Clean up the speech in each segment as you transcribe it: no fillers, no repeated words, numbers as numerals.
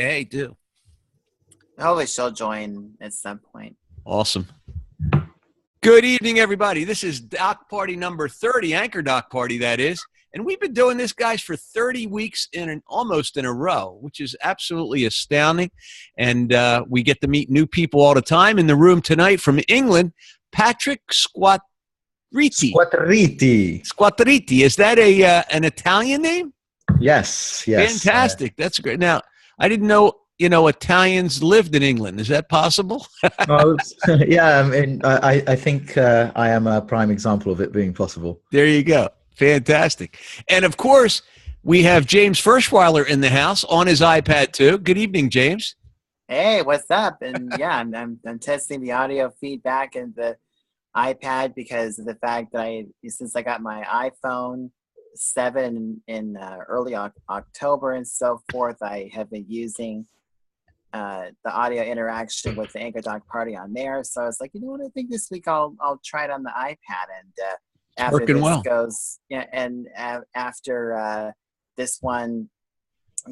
Hey, do. Hopefully she'll join at some point. Awesome. Good evening, everybody. This is Doc Party number 30, Anchor Doc Party, that is. And we've been doing this, guys, for 30 weeks almost in a row, which is absolutely astounding. And we get to meet new people all the time. In the room tonight from England, Patrick Squattriti. Squattriti. Is that an Italian name? Yes. Fantastic. That's great. Now, I didn't know, Italians lived in England. Is that possible? Yeah, I think I am a prime example of it being possible. There you go. Fantastic. And, of course, we have James Ferschweiler in the house on his iPad, too. Good evening, James. Hey, what's up? And, yeah, I'm testing the audio feedback and the iPad because of the fact that since I got my iPhone 7 in early October and so forth, I have been using the audio interaction with the Anchor Doc Party on there. So I was like, you know what? I think this week I'll try it on the iPad. And after working this well. goes, yeah, and after this one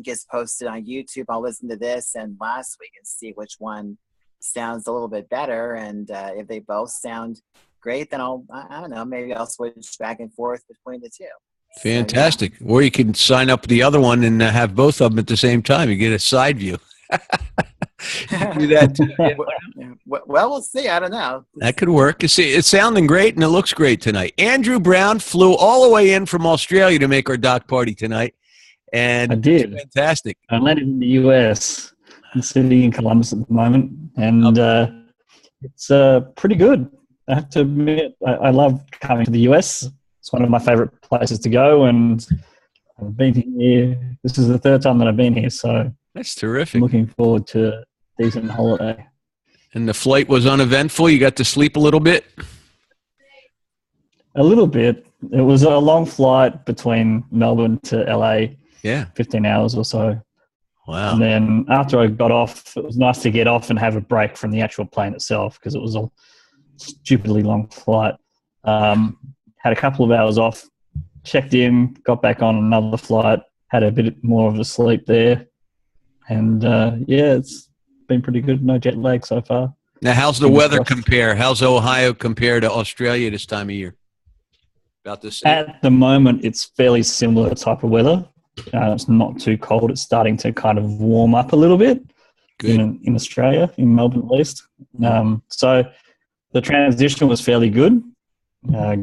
gets posted on YouTube, I'll listen to this and last week and see which one sounds a little bit better. And if they both sound great, then I don't know, maybe I'll switch back and forth between the two. Fantastic. So, yeah. Or you can sign up the other one and have both of them at the same time. You get a side view. Do that too. Well, we'll see. I don't know. That could work. You see, it's sounding great and it looks great tonight. Andrew Brown flew all the way in from Australia to make our Doc Party tonight. And I did. Fantastic. I landed in the US. I'm sitting in Columbus at the moment. And it's pretty good. I have to admit, I love coming to the US. It's one of my favorite places to go. And I've been here. This is the third time that I've been here. So that's terrific. I'm looking forward to a decent holiday. And the flight was uneventful? You got to sleep a little bit? A little bit. It was a long flight between Melbourne to LA. Yeah. 15 hours or so. Wow. And then after I got off, it was nice to get off and have a break from the actual plane itself because it was a stupidly long flight. Had a couple of hours off, checked in, got back on another flight, had a bit more of a sleep there. And, it's been pretty good. No jet lag so far. Now, how's the weather compare? How's Ohio compare to Australia this time of year? About the same? At the moment, it's fairly similar type of weather. It's not too cold. It's starting to kind of warm up a little bit in Australia, in Melbourne at least. So the transition was fairly good.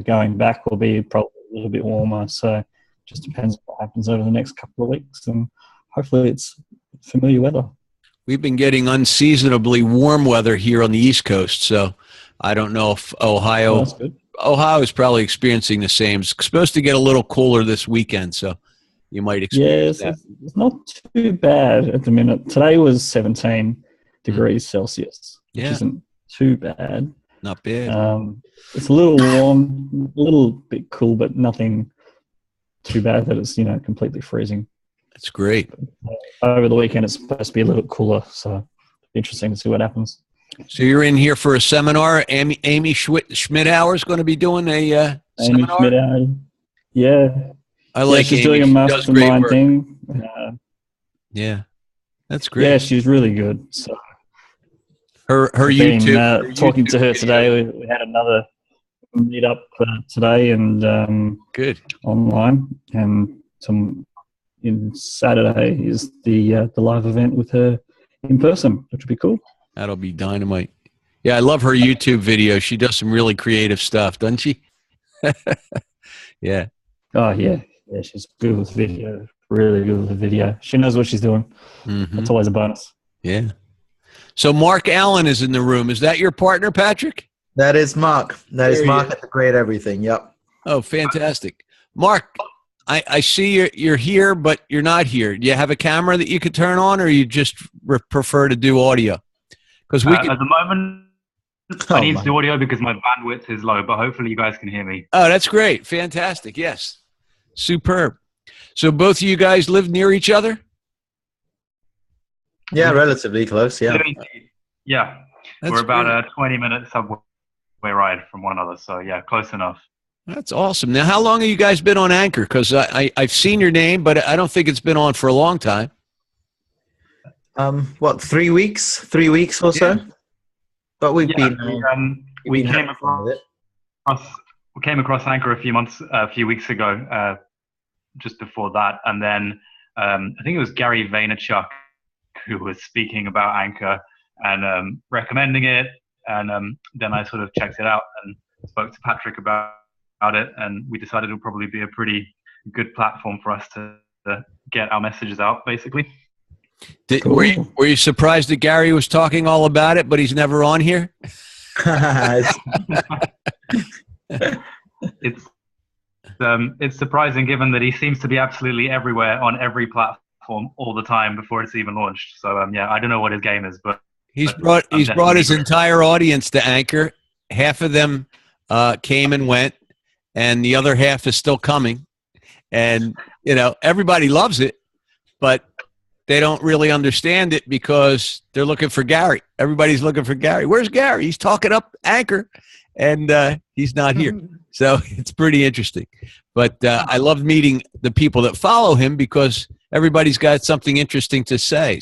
Going back will be probably a little bit warmer. So it just depends on what happens over the next couple of weeks. And hopefully it's familiar weather. We've been getting unseasonably warm weather here on the East Coast. So I don't know if Ohio is probably experiencing the same. It's supposed to get a little cooler this weekend. So you might experience that. It's not too bad at the minute. Today was 17 degrees Celsius, which isn't too bad. Not bad. It's a little warm, a little bit cool, but nothing too bad that it's, completely freezing. That's great. Over the weekend, it's supposed to be a little cooler, so interesting to see what happens. So you're in here for a seminar. Amy Schmidhauer is going to be doing a seminar? Schmidhauer. Yeah. I like she's Amy. doing a mastermind thing. Yeah, that's great. Yeah, she's really good. So her YouTube. Talking to her today, we had another meet up today and good online, and in Saturday is the live event with her in person, which would be cool. That'll be dynamite. Yeah, I love her YouTube videos. She does some really creative stuff, doesn't she? Yeah. Oh yeah. Yeah, she's good with video. Really good with the video. She knows what she's doing. Mm-hmm. That's always a bonus. Yeah. So Mark Allen is in the room. Is that your partner, Patrick? That is Mark. That is Mark at the Great Everything. Yep. Oh, fantastic. Mark, I see you're here, but you're not here. Do you have a camera that you could turn on, or you just prefer to do audio? Because at the moment, I need to do audio because my bandwidth is low, but hopefully you guys can hear me. Oh, that's great. Fantastic. Yes. Superb. So both of you guys live near each other? Yeah, relatively close, yeah. Yeah. We're about a 20-minute subway ride from one another, so yeah, close enough. That's awesome. Now, how long have you guys been on Anchor? Because I've seen your name, but I don't think it's been on for a long time. What, 3 weeks? 3 weeks or so? But we've Yeah, been. we been came having fun with it. across Anchor a few weeks ago, just before that, and then I think it was Gary Vaynerchuk who was speaking about Anchor and recommending it, and then I sort of checked it out and spoke to Patrick about it, and we decided it would probably be a pretty good platform for us to get our messages out, basically. Were you surprised that Gary was talking all about it, but he's never on here? It's surprising given that he seems to be absolutely everywhere on every platform all the time before it's even launched. So yeah, I don't know what his game is, but he's brought his entire audience to Anchor. Half of them came and went, and the other half is still coming. And everybody loves it, but they don't really understand it because they're looking for Gary. Everybody's looking for Gary. Where's Gary? He's talking up Anchor, and he's not here. So it's pretty interesting. But I love meeting the people that follow him because everybody's got something interesting to say.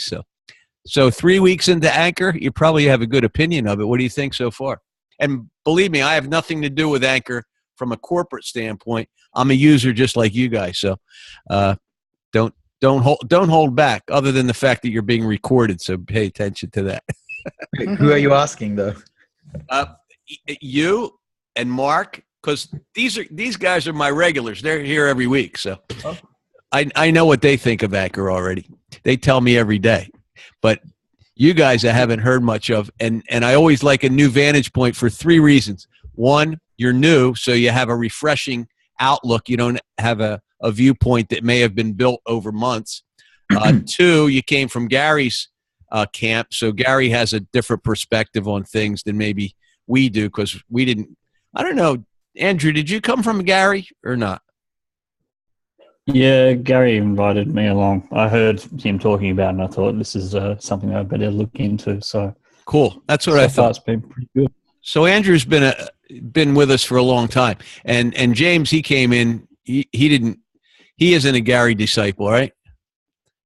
So 3 weeks into Anchor, you probably have a good opinion of it. What do you think so far? And believe me, I have nothing to do with Anchor from a corporate standpoint. I'm a user just like you guys. So don't hold back, other than the fact that you're being recorded. So pay attention to that. Who are you asking, though? You and Mark, because these guys are my regulars. They're here every week, so I know what they think of Anchor already. They tell me every day. But you guys I haven't heard much of, and I always like a new vantage point for 3 reasons. One, you're new, so you have a refreshing outlook. You don't have a viewpoint that may have been built over months. 2, you came from Gary's camp, so Gary has a different perspective on things than maybe we do, because we didn't. I don't know, Andrew, did you come from Gary or not? Yeah, Gary invited me along. I heard him talking about it, and I thought this is something I better look into. So cool. That's what I thought. It's been pretty good. So Andrew's been with us for a long time, and James, he came in. He isn't a Gary disciple, right?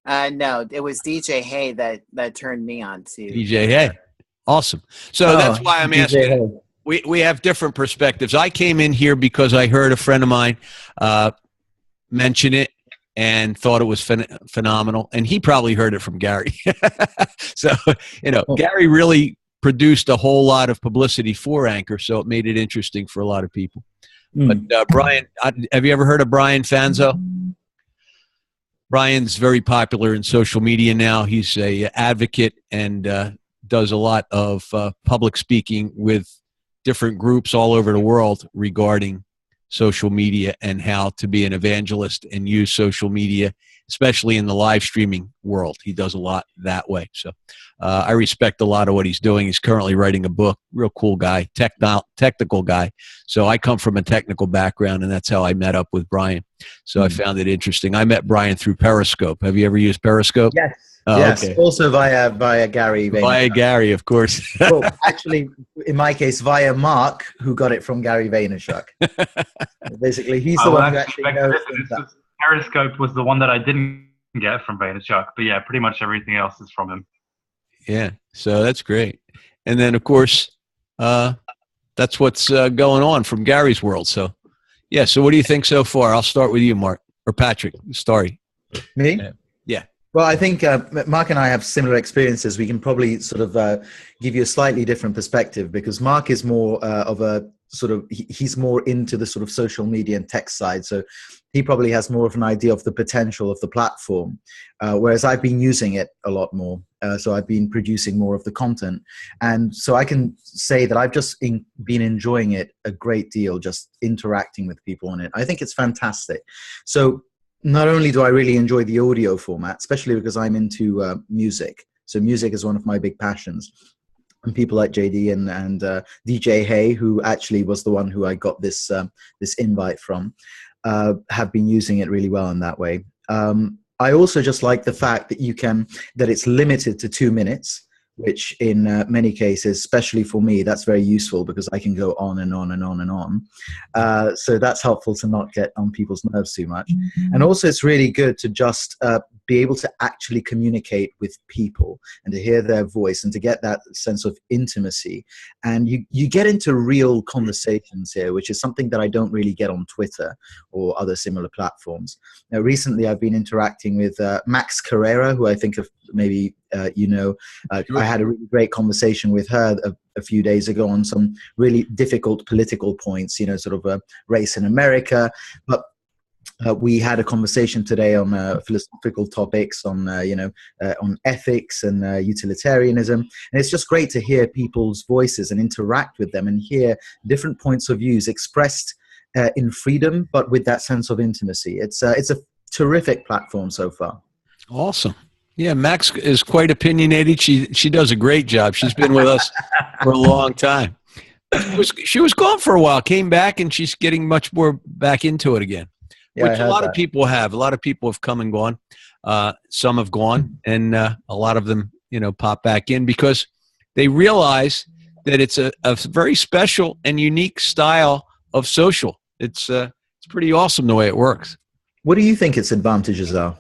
No, it was DJ Hay that turned me on to DJ Hay. Awesome. So that's why I'm asking. We have different perspectives. I came in here because I heard a friend of mine mention it and thought it was phenomenal, and he probably heard it from Gary. So Gary really produced a whole lot of publicity for Anchor, so it made it interesting for a lot of people. But Brian, have you ever heard of Brian Fanzo? Brian's very popular in social media now. He's a advocate and does a lot of public speaking with different groups all over the world regarding social media and how to be an evangelist and use social media, especially in the live streaming world. He does a lot that way. So I respect a lot of what he's doing. He's currently writing a book. Real cool guy, technical guy. So I come from a technical background, and that's how I met up with Brian. So I found it interesting. I met Brian through Periscope. Have you ever used Periscope? Yes. Oh, yes. okay. Also via Gary Vaynerchuk. Via Gary, of course. Well, actually, in my case, via Mark, who got it from Gary Vaynerchuk. Basically, he's the one who actually knows that. Periscope was the one that I didn't get from Vaynerchuk, but yeah, pretty much everything else is from him. Yeah, so that's great. And then, of course, that's what's going on from Gary's world. So, yeah, so what do you think so far? I'll start with you, Mark, or Patrick. Sorry. Me? Yeah. Well, I think Mark and I have similar experiences. We can probably sort of give you a slightly different perspective, because Mark is more of a sort of, he's more into the sort of social media and tech side. So he probably has more of an idea of the potential of the platform, whereas I've been using it a lot more. So I've been producing more of the content. And so I can say that I've just been enjoying it a great deal, just interacting with people on it. I think it's fantastic. So not only do I really enjoy the audio format, especially because I'm into music. So music is one of my big passions. And people like JD and DJ Hay, who actually was the one who I got this invite from, have been using it really well in that way. I also just like the fact that that it's limited to 2 minutes, which in many cases, especially for me, that's very useful because I can go on and on and on and on. So that's helpful to not get on people's nerves too much. And also it's really good to just be able to actually communicate with people and to hear their voice and to get that sense of intimacy. And you get into real conversations here, which is something that I don't really get on Twitter or other similar platforms. Now, recently I've been interacting with Max Carrera, who I think of maybe you know. I had a really great conversation with her a few days ago on some really difficult political points, you know, sort of race in America. But we had a conversation today on philosophical topics, on on ethics and utilitarianism, and it's just great to hear people's voices and interact with them and hear different points of views expressed in freedom, but with that sense of intimacy. It's a terrific platform so far. Awesome. Yeah, Max is quite opinionated. She does a great job. She's been with us for a long time. She was gone for a while, came back, and she's getting much more back into it again. Yeah, which a lot of people have. A lot of people have come and gone. Some have gone, and a lot of them, pop back in because they realize that it's a very special and unique style of social. It's pretty awesome the way it works. What do you think its advantages are?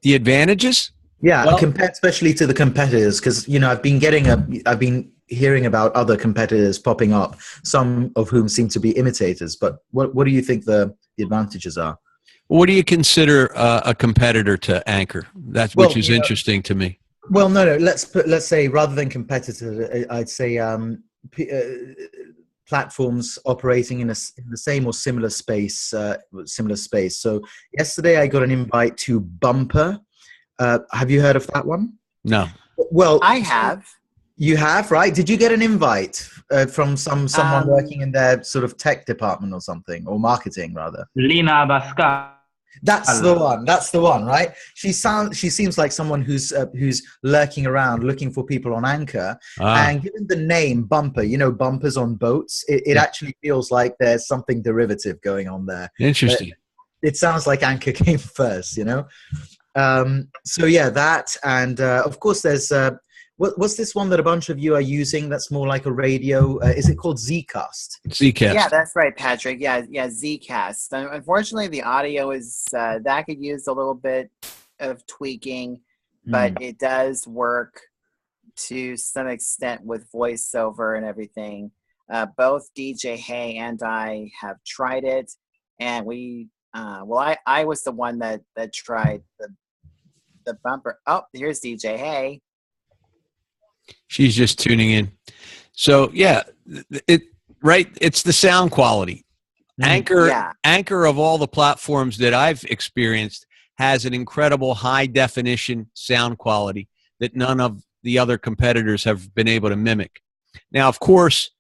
The advantages? Yeah, well, compared especially to the competitors, because I've been hearing about other competitors popping up, some of whom seem to be imitators. But what do you think the advantages are? What do you consider a competitor to Anchor? Which is interesting to me. Well, no. Let's say rather than competitors, I'd say platforms operating in the same or similar space. So yesterday I got an invite to Bumper. Have you heard of that one? No. Well, I have. You have, right? Did you get an invite from someone working in their sort of tech department or something, or marketing rather? Lina Bascal. That's the one, right? She seems like someone who's lurking around looking for people on Anchor. And given the name Bumper, bumpers on boats, it actually feels like there's something derivative going on there. Interesting. It sounds like Anchor came first, So yeah, that, and of course there's what's this one that a bunch of you are using that's more like a radio? Is it called Zcast? Zcast. Yeah, that's right, Patrick. Yeah, Zcast. Unfortunately, the audio is that could use a little bit of tweaking, but it does work to some extent with voiceover and everything. Both DJ Hay and I have tried it, and we I was the one that tried the Bumper. Oh, here's DJ Hay. She's just tuning in. So yeah, it's the sound quality. Anchor of all the platforms that I've experienced has an incredible high definition sound quality that none of the other competitors have been able to mimic. Now, of course,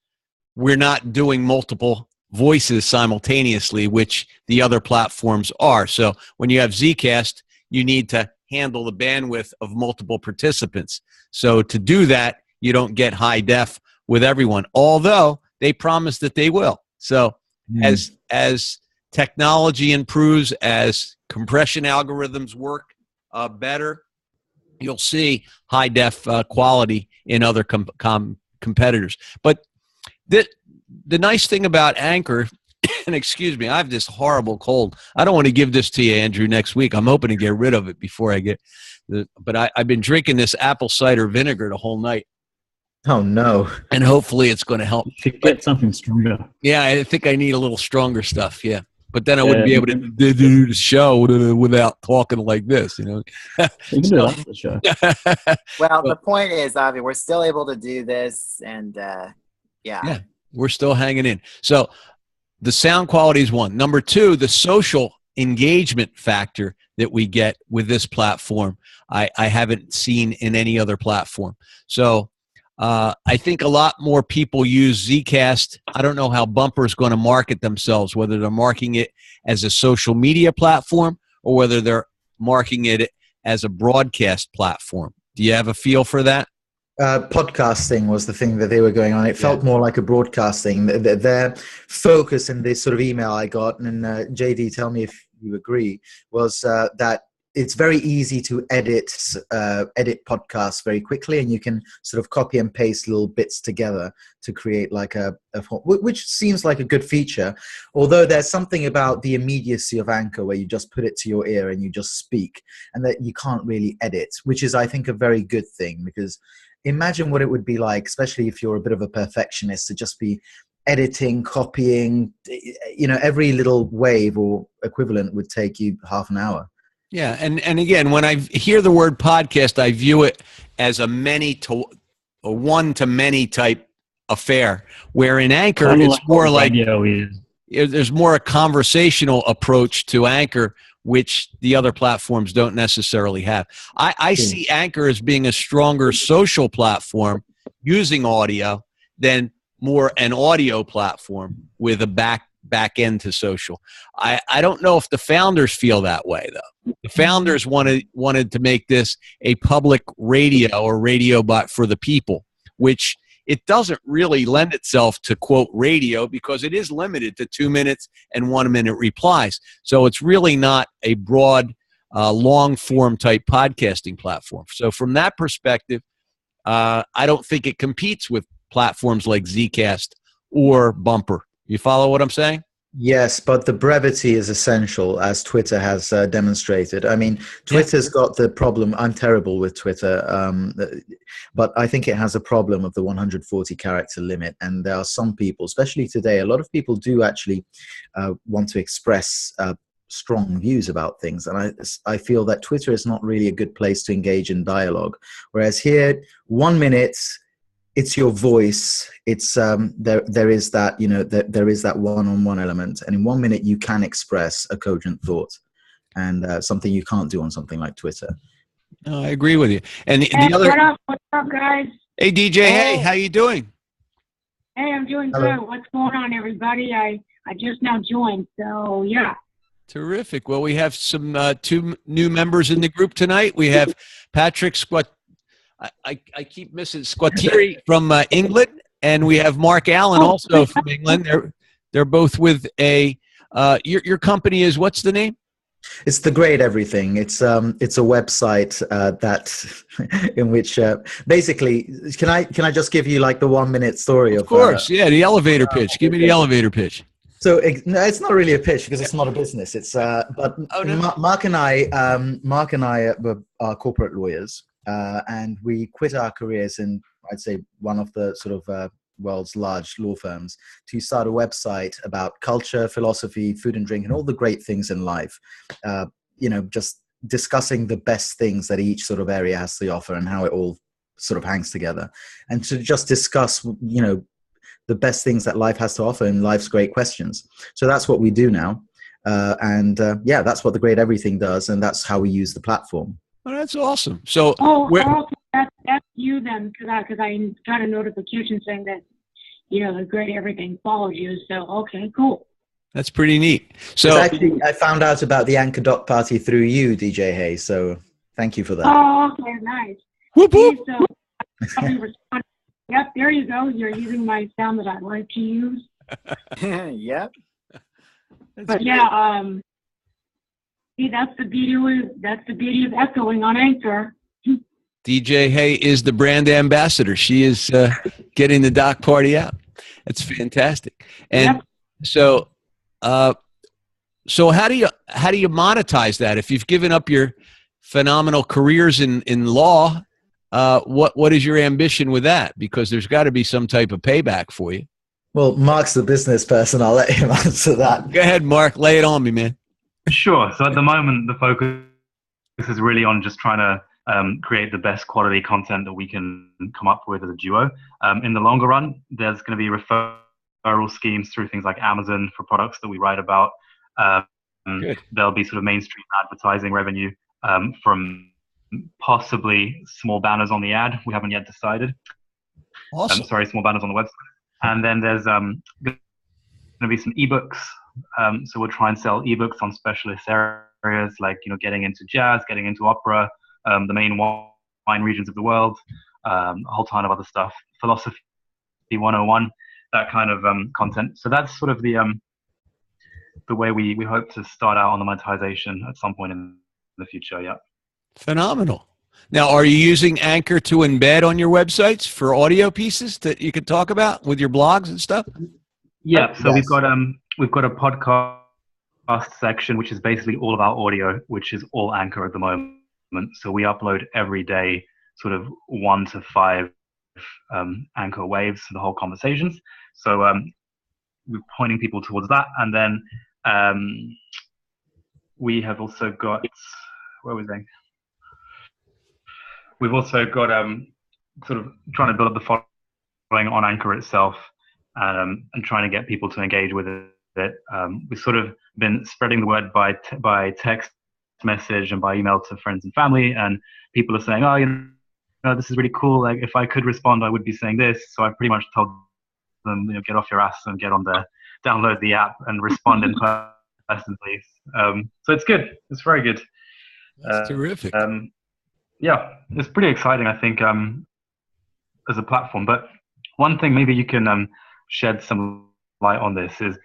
we're not doing multiple voices simultaneously, which the other platforms are. So when you have Zcast, you need to handle the bandwidth of multiple participants. So to do that, you don't get high def with everyone, although they promise that they will. So as technology improves, as compression algorithms work better, you'll see high def quality in other competitors. But the nice thing about Anchor, and excuse me, I have this horrible cold. I don't want to give this to you, Andrew, next week. I'm hoping to get rid of it before I get but I've been drinking this apple cider vinegar the whole night. Oh, no. And hopefully it's going to help. You should get something stronger. Yeah, I think I need a little stronger stuff, yeah. But then I wouldn't be able to do the show without talking like this, You can do that for the show. Well, the point is, Avi, we're still able to do this, and yeah, we're still hanging in. So the sound quality is one. Number two, the social engagement factor that we get with this platform, I haven't seen in any other platform. So I think a lot more people use Zcast. I don't know how Bumper is going to market themselves, whether they're marketing it as a social media platform or whether they're marketing it as a broadcast platform. Do you have a feel for that? Podcasting was the thing that they were going on. It felt more like a broadcasting. Their focus in this sort of email I got, and JD, tell me if you agree, was that it's very easy to edit podcasts very quickly, and you can sort of copy and paste little bits together to create like which seems like a good feature. Although there's something about the immediacy of Anchor where you just put it to your ear and you just speak, and that you can't really edit, which is, I think, a very good thing, because imagine what it would be like, especially if you're a bit of a perfectionist, to just be editing, copying, every little wave or equivalent would take you half an hour. Yeah, and again, when I hear the word podcast, I view it as a one-to-many type affair, where in Anchor, it's more like there's more a conversational approach to Anchor, which the other platforms don't necessarily have. I see Anchor as being a stronger social platform using audio than more an audio platform with a back end to social. I don't know if the founders feel that way, though. The founders wanted to make this a public radio or radio but for the people, which it doesn't really lend itself to quote radio, because it is limited to 2 minutes and 1 minute replies. So it's really not a broad, long form type podcasting platform. So from that perspective, I don't think it competes with platforms like Zcast or Bumper. You follow what I'm saying? Yes, but the brevity is essential, as Twitter has demonstrated. I mean, Twitter's got the problem. I'm terrible with Twitter, but I think it has a problem of the 140 character limit. And there are some people, especially today, a lot of people do actually want to express strong views about things. And I feel that Twitter is not really a good place to engage in dialogue. Whereas here, 1 minute, it's your voice. It's there is that there is that one-on-one element, and in 1 minute you can express a cogent thought, and something you can't do on something like Twitter. No, I agree with you. And the other, what's up, guys? hey DJ, hey, how you doing? Hey, I'm doing Hello. good. What's going on, everybody? I just now joined, so yeah. Terrific. Well, we have some 2 new members in the group tonight. We have Patrick I keep missing Squattieri from England, and we have Mark Allen also from England. They're both with your company is, what's the name? It's The Great Everything. It's a website that in which basically can I just give you like the 1 minute story Of course, yeah, the elevator pitch. Give me the elevator pitch. So no, it's not really a pitch because it's not a business. It's but Mark and I are corporate lawyers. And we quit our careers in, I'd say, one of the sort of world's large law firms to start a website about culture, philosophy, food and drink, and all the great things in life. Just discussing the best things that each sort of area has to offer and how it all sort of hangs together. And to just discuss, the best things that life has to offer and life's great questions. So that's what we do now. That's what The Great Everything does. And that's how we use the platform. Oh, that's awesome. So, that's you then, because I got a notification saying that, The Great Everything follows you. So, okay, cool. That's pretty neat. So, actually, I found out about the Anchor Doc Party through you, DJ Hay. So, thank you for that. Oh, okay, nice. Whoop, whoop. So, yep, there you go. You're using my sound that I like to use. Yep. But yeah, see, that's the beauty of echoing on Anchor. DJ Hay is the brand ambassador. She is getting the doc party out. That's fantastic. And so how do you monetize that? If you've given up your phenomenal careers in law, what is your ambition with that? Because there's got to be some type of payback for you. Well, Mark's the business person. I'll let him answer that. Go ahead, Mark. Lay it on me, man. Sure. So at the moment, the focus is really on just trying to create the best quality content that we can come up with as a duo. In the longer run, there's going to be referral schemes through things like Amazon for products that we write about. There'll be sort of mainstream advertising revenue from possibly small banners on the ad. We haven't yet decided. Awesome. Small banners on the website. And then there's going to be some ebooks. So we'll try and sell ebooks on specialist areas like, getting into jazz, getting into opera, the main wine regions of the world, a whole ton of other stuff, philosophy 101, that kind of content. So that's sort of the way we hope to start out on the monetization at some point in the future. Yeah. Phenomenal. Now, are you using Anchor to embed on your websites for audio pieces that you could talk about with your blogs and stuff? Yeah. So Yes. we've got a podcast section, which is basically all of our audio, which is all Anchor at the moment. So we upload every day, sort of 1 to 5 Anchor waves for the whole conversations. So we're pointing people towards that, and then we have also got We've also got sort of trying to build up the following on Anchor itself, and trying to get people to engage with it. We've sort of been spreading the word by text message and by email to friends and family, and people are saying, oh, you know, this is really cool. Like, if I could respond, I would be saying this. So I pretty much told them, you know, get off your ass and get on there, download the app, and respond in person, please. So it's good. It's very good. That's terrific. Yeah, it's pretty exciting, I think, as a platform. But one thing maybe you can shed some light on this is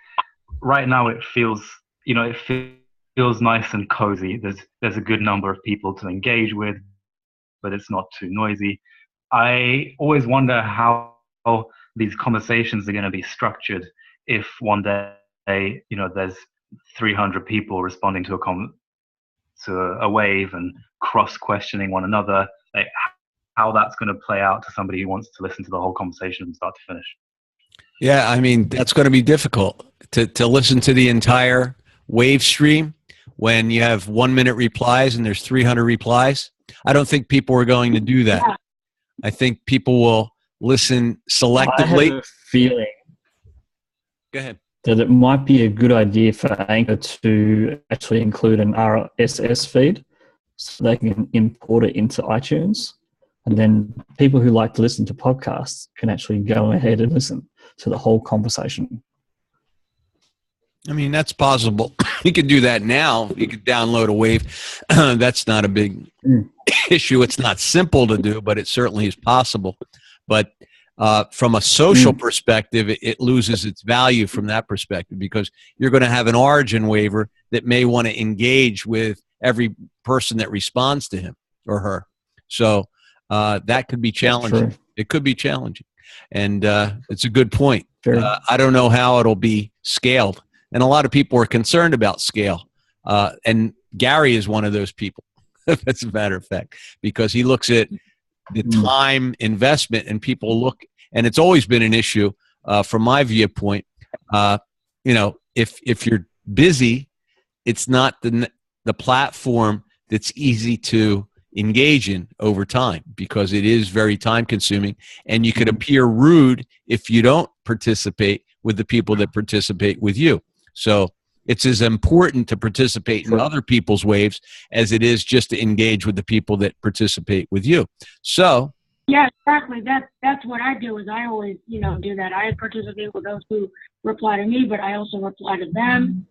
right now it feels nice and cozy. There's a good number of people to engage with, but it's not too noisy. I always wonder how these conversations are going to be structured if one day, you know, there's 300 people responding to a wave and cross-questioning one another, like how that's going to play out to somebody who wants to listen to the whole conversation from start to finish. Yeah, I mean, that's going to be difficult to listen to the entire wave stream when you have 1 minute replies and there's 300 replies. I don't think people are going to do that. Yeah. I think people will listen selectively. I have a feeling Go ahead. that it might be a good idea for Anchor to actually include an RSS feed so they can import it into iTunes. And then people who like to listen to podcasts can actually go ahead and listen to the whole conversation. I mean, that's possible. You could do that now. You could download a wave. That's not a big issue. It's not simple to do, but it certainly is possible. But from a social perspective, it loses its value from that perspective, because you're going to have an origin waiver that may want to engage with every person that responds to him or her. So that could be challenging. It could be challenging. And it's a good point. I don't know how it'll be scaled. And a lot of people are concerned about scale. And Gary is one of those people, as a matter of fact, because he looks at the time investment, and people look, and it's always been an issue from my viewpoint. You know, if you're busy, it's not the platform that's easy to engage in over time, because it is very time consuming, and you could appear rude if you don't participate with the people that participate with you. So it's as important to participate in other people's waves as it is just to engage with the people that participate with you. So yeah, exactly. That's what I do. Is I always, you know, do that. I participate with those who reply to me, but I also reply to them,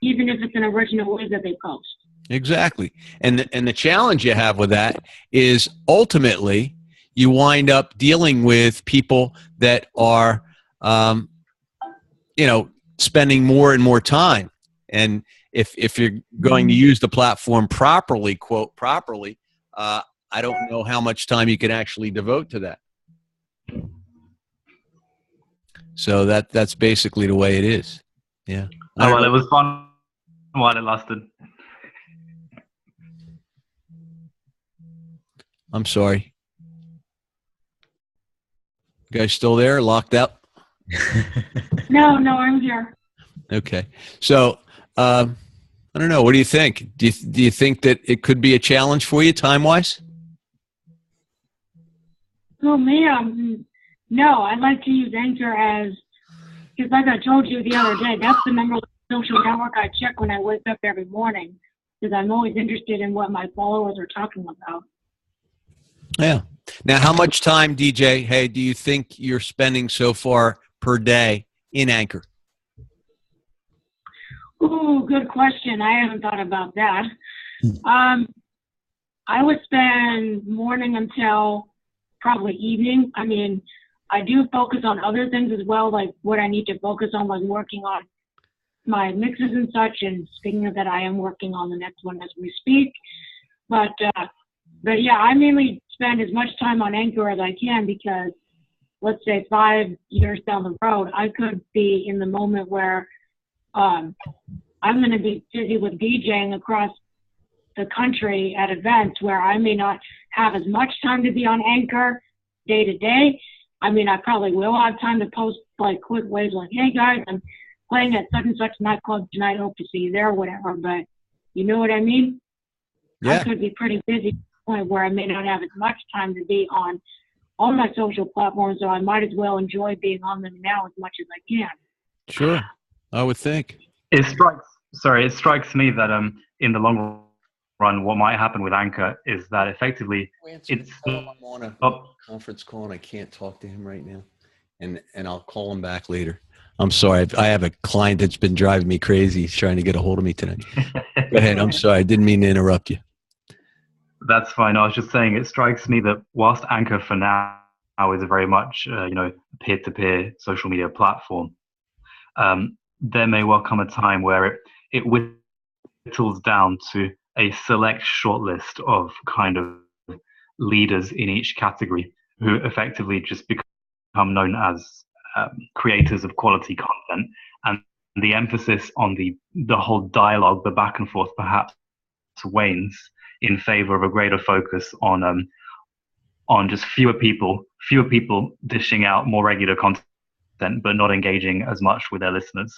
even if it's an original wave that they post. Exactly. And the challenge you have with that is ultimately you wind up dealing with people that are, you know, spending more and more time. And if you're going to use the platform properly, quote properly, I don't know how much time you can actually devote to that. So that's basically the way it is. Yeah. Oh, well, it was fun while it lasted. I'm sorry. You guys still there? Locked out? No, I'm here. Okay. So, I don't know. What do you think? Do you think that it could be a challenge for you time-wise? Oh, man. No, I like to use Anchor because like I told you the other day, that's the number of social network I check when I wake up every morning, because I'm always interested in what my followers are talking about. Yeah. Now, how much time, DJ, hey, do you think you're spending so far per day in Anchor? Ooh, good question. I haven't thought about that. I would spend morning until probably evening. I mean, I do focus on other things as well, like what I need to focus on, like working on my mixes and such. And speaking of that, I am working on the next one as we speak. But yeah, I mainly spend as much time on Anchor as I can because, let's say 5 years down the road, I could be in the moment where I'm going to be busy with DJing across the country at events where I may not have as much time to be on Anchor day to day. I mean, I probably will have time to post like quick waves like, hey guys, I'm playing at such and such nightclub tonight, hope to see you there, whatever. But you know what I mean? Yeah. I could be pretty busy to the point where I may not have as much time to be on all my social platforms, so I might as well enjoy being on them now as much as I can. Sure, I would think. It strikes me that in the long run, what might happen with Anchor is that effectively it's I'm on a conference call and I can't talk to him right now, and I'll call him back later. I'm sorry. I have a client that's been driving me crazy. He's trying to get a hold of me tonight. Go ahead. I'm sorry. I didn't mean to interrupt you. That's fine. I was just saying it strikes me that whilst Anchor for now is a very much peer-to-peer social media platform, there may well come a time where it whittles down to a select shortlist of kind of leaders in each category who effectively just become known as creators of quality content, and the emphasis on the whole dialogue, the back and forth, perhaps wanes in favor of a greater focus on just fewer people dishing out more regular content, but not engaging as much with their listeners,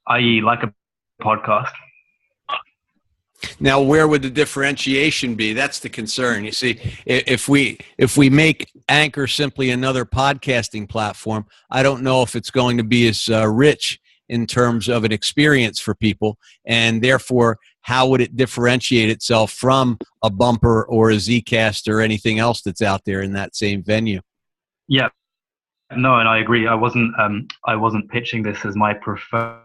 i.e., like a podcast. Now, where would the differentiation be? That's the concern. You see, if we make Anchor simply another podcasting platform, I don't know if it's going to be as rich in terms of an experience for people, and therefore, how would it differentiate itself from a Bumper or a Zcast or anything else that's out there in that same venue? Yeah, no, and I agree. I wasn't pitching this as my preferred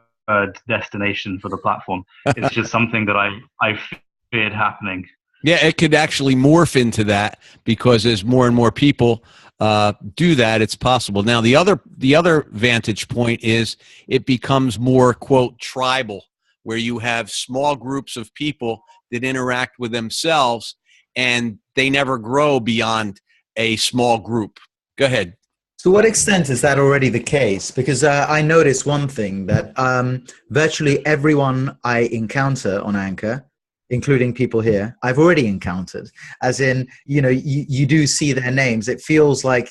destination for the platform. It's just something that I feared happening. Yeah, it could actually morph into that because as more and more people do that, it's possible. Now, the other vantage point is it becomes more, quote, tribal, where you have small groups of people that interact with themselves and they never grow beyond a small group. Go ahead. To what extent is that already the case? Because I noticed one thing, that virtually everyone I encounter on Anchor, including people here, I've already encountered. As in, you do see their names. It feels like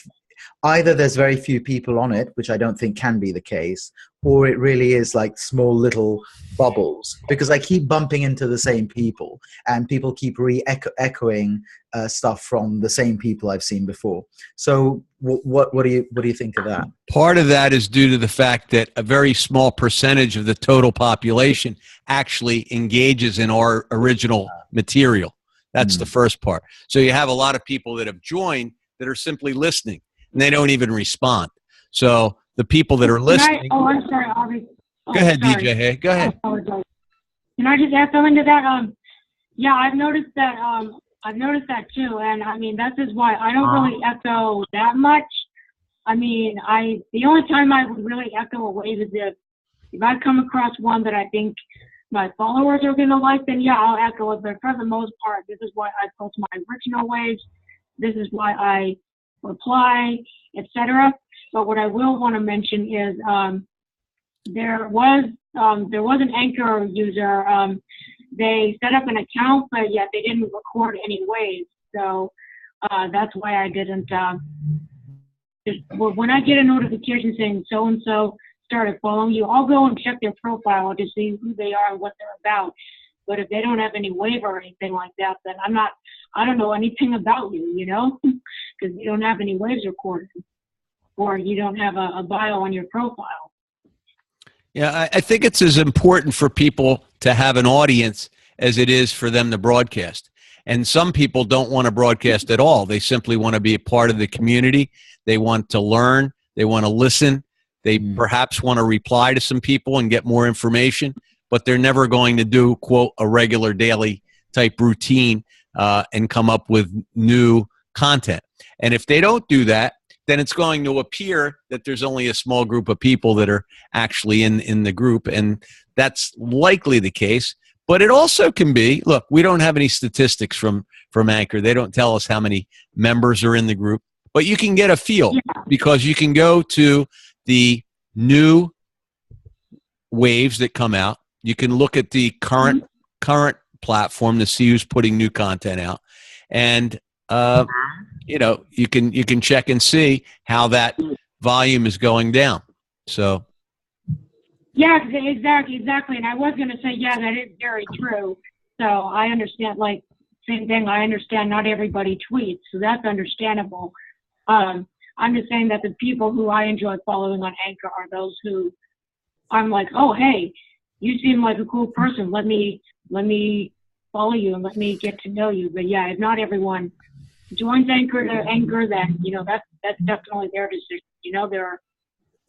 either there's very few people on it, which I don't think can be the case, or it really is like small little bubbles, because I keep bumping into the same people and people keep echoing stuff from the same people I've seen before. So what do you think of that? Part of that is due to the fact that a very small percentage of the total population actually engages in our original material. That's the first part. So you have a lot of people that have joined that are simply listening and they don't even respond. So the people that are listening. I'm sorry, Avi. Go ahead, sorry. DJ. Hey, go ahead. I apologize. Can I just add something to that? Yeah, I've noticed that. I've noticed that too, and I mean that's just why I don't really echo that much. I mean, the only time I would really echo a wave is if I come across one that I think my followers are gonna like, then yeah, I'll echo it. But for the most part, this is why I post my original waves. This is why I reply, etc. But what I will want to mention is there was an Anchor user. They set up an account, but yet they didn't record any waves. So that's why I didn't. When I get a notification saying so and so started following you, I'll go and check their profile to see who they are and what they're about. But if they don't have any wave or anything like that, then I don't know anything about you, because you don't have any waves recorded, or you don't have a bio on your profile. Yeah, I think it's as important for people to have an audience as it is for them to broadcast. And some people don't want to broadcast at all. They simply want to be a part of the community. They want to learn. They want to listen. They perhaps want to reply to some people and get more information, but they're never going to do, quote, a regular daily type routine and come up with new content. And if they don't do that, then it's going to appear that there's only a small group of people that are actually in the group, and that's likely the case. But it also can be, look, we don't have any statistics from Anchor. They don't tell us how many members are in the group, but you can get a feel because you can go to the new waves that come out. You can look at the current platform to see who's putting new content out, and you can check and see how that volume is going down. So. Yeah, exactly. And I was going to say, yeah, that is very true. So I understand, like, same thing. I understand not everybody tweets, so that's understandable. I'm just saying that the people who I enjoy following on Anchor are those who I'm like, oh, hey, you seem like a cool person. Let me follow you and let me get to know you. But yeah, if not everyone joins Anchor, then that's definitely their decision.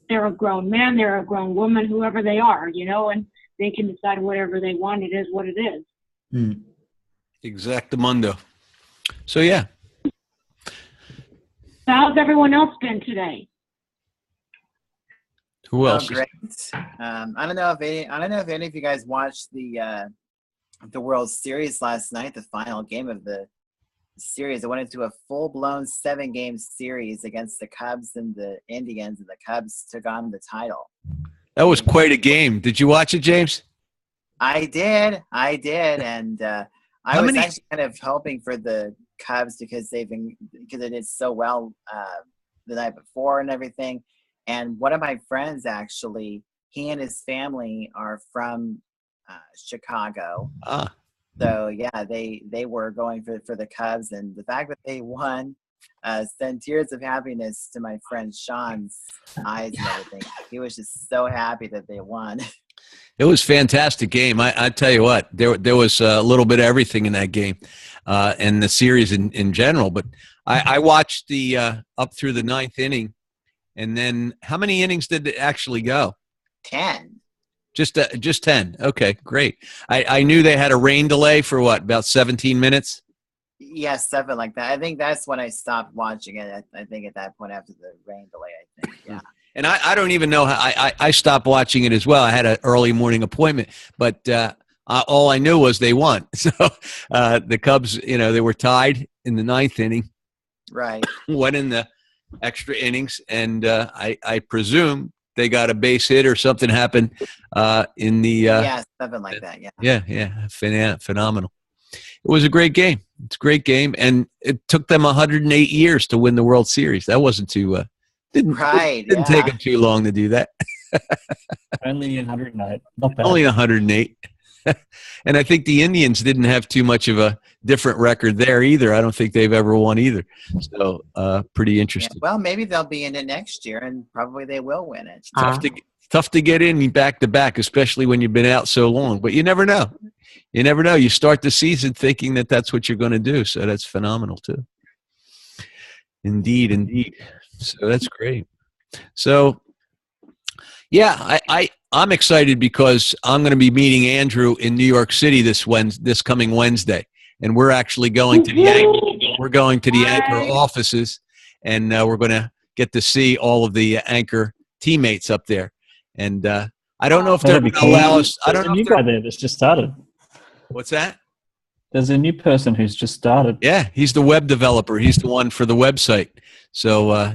They're a grown man, they're a grown woman, whoever they are, and they can decide whatever they want. It is what it is. Exactamundo. So yeah. So how's everyone else been today? Who else? Oh, great. I don't know if any of you guys watched the World Series last night, the final game of the series. It went into a full-blown 7-game series against the Cubs and the Indians, and the Cubs took on the title. That was quite a game. Did you watch it, James? I did, and I was actually kind of hoping for the Cubs because they did so well the night before and everything. And one of my friends, actually, he and his family are from Chicago. So yeah, they were going for the Cubs, and the fact that they won sent tears of happiness to my friend Sean's eyes and everything. He was just so happy that they won. It was a fantastic game. I tell you what, there was a little bit of everything in that game, and the series in general. But I watched the up through the 9th inning, and then how many innings did it actually go? 10. Just 10. Okay, great. I knew they had a rain delay for about 17 minutes? Yeah, something like that. I think that's when I stopped watching it. I think at that point after the rain delay, I think. Yeah. And I don't even know how I stopped watching it as well. I had an early morning appointment, but all I knew was they won. So the Cubs, they were tied in the 9th inning. Right. Went in the extra innings, and I presume they got a base hit or something happened in the something like that. Phenomenal. It was a great game. It's a great game, and it took them 108 years to win the World Series. That wasn't too didn't take them too long to do that. Only 108. Not bad. Only 108. And I think the Indians didn't have too much of a different record there either. I don't think they've ever won either. So pretty interesting. Yeah, well, maybe they'll be in it next year, and probably they will win it. Tough to get in back to back, especially when you've been out so long. But you never know. You start the season thinking that that's what you're going to do. So that's phenomenal too. Indeed. So that's great. So yeah, I'm excited because I'm going to be meeting Andrew in New York City this coming Wednesday, and we're actually going to the Anchor offices, and we're going to get to see all of the Anchor teammates up there. And I don't know if they're going to allow us. I don't know. There's a new guy there that's just started. What's that? There's a new person who's just started. Yeah, he's the web developer. He's the one for the website. So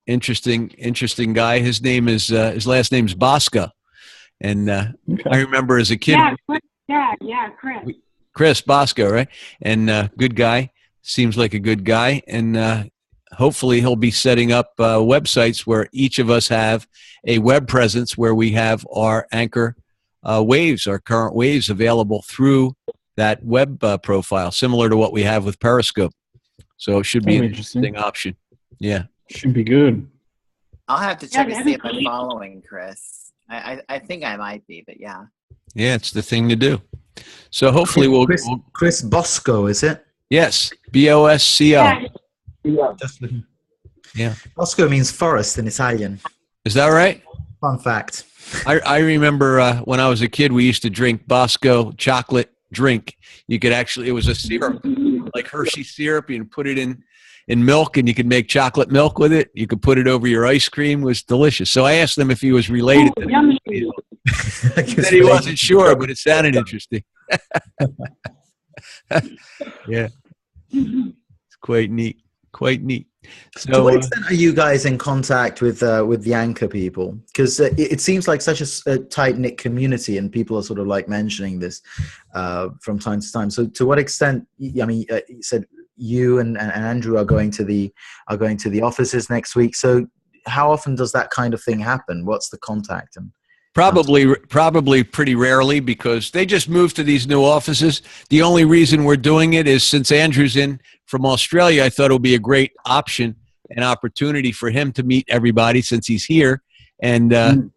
interesting guy. His name is his last name's Bosco, and I remember as a kid. Chris. Chris Bosco, right? And good guy. Seems like a good guy, and hopefully he'll be setting up websites where each of us have a web presence where we have our Anchor waves, our current waves available through that web profile, similar to what we have with Periscope. So it should be an interesting option. Yeah. Should be good. I'll have to check to see if I'm following Chris. I think I might be, but yeah. Yeah, it's the thing to do. So hopefully Chris Bosco, is it? Yes. Bosco. Yeah. Bosco means forest in Italian. Is that right? Fun fact. I remember when I was a kid, we used to drink Bosco chocolate drink. You could actually, it was a syrup, like Hershey syrup, and put it in in milk, and you could make chocolate milk with it. You could put it over your ice cream. It was delicious. So I asked him if he was related to Yummy. He said he wasn't sure, but it sounded interesting. Yeah, it's quite neat. Quite neat. To So, what extent are you guys in contact with the Anchor people? Because it seems like such a tight knit community, and people are sort of like mentioning this from time to time. So, to what extent? I mean, you said you and Andrew are going to the offices next week. So, how often does that kind of thing happen? What's the contact? And Probably pretty rarely, because they just moved to these new offices. The only reason we're doing it is since Andrew's in from Australia, I thought it would be a great option and opportunity for him to meet everybody since he's here. And, I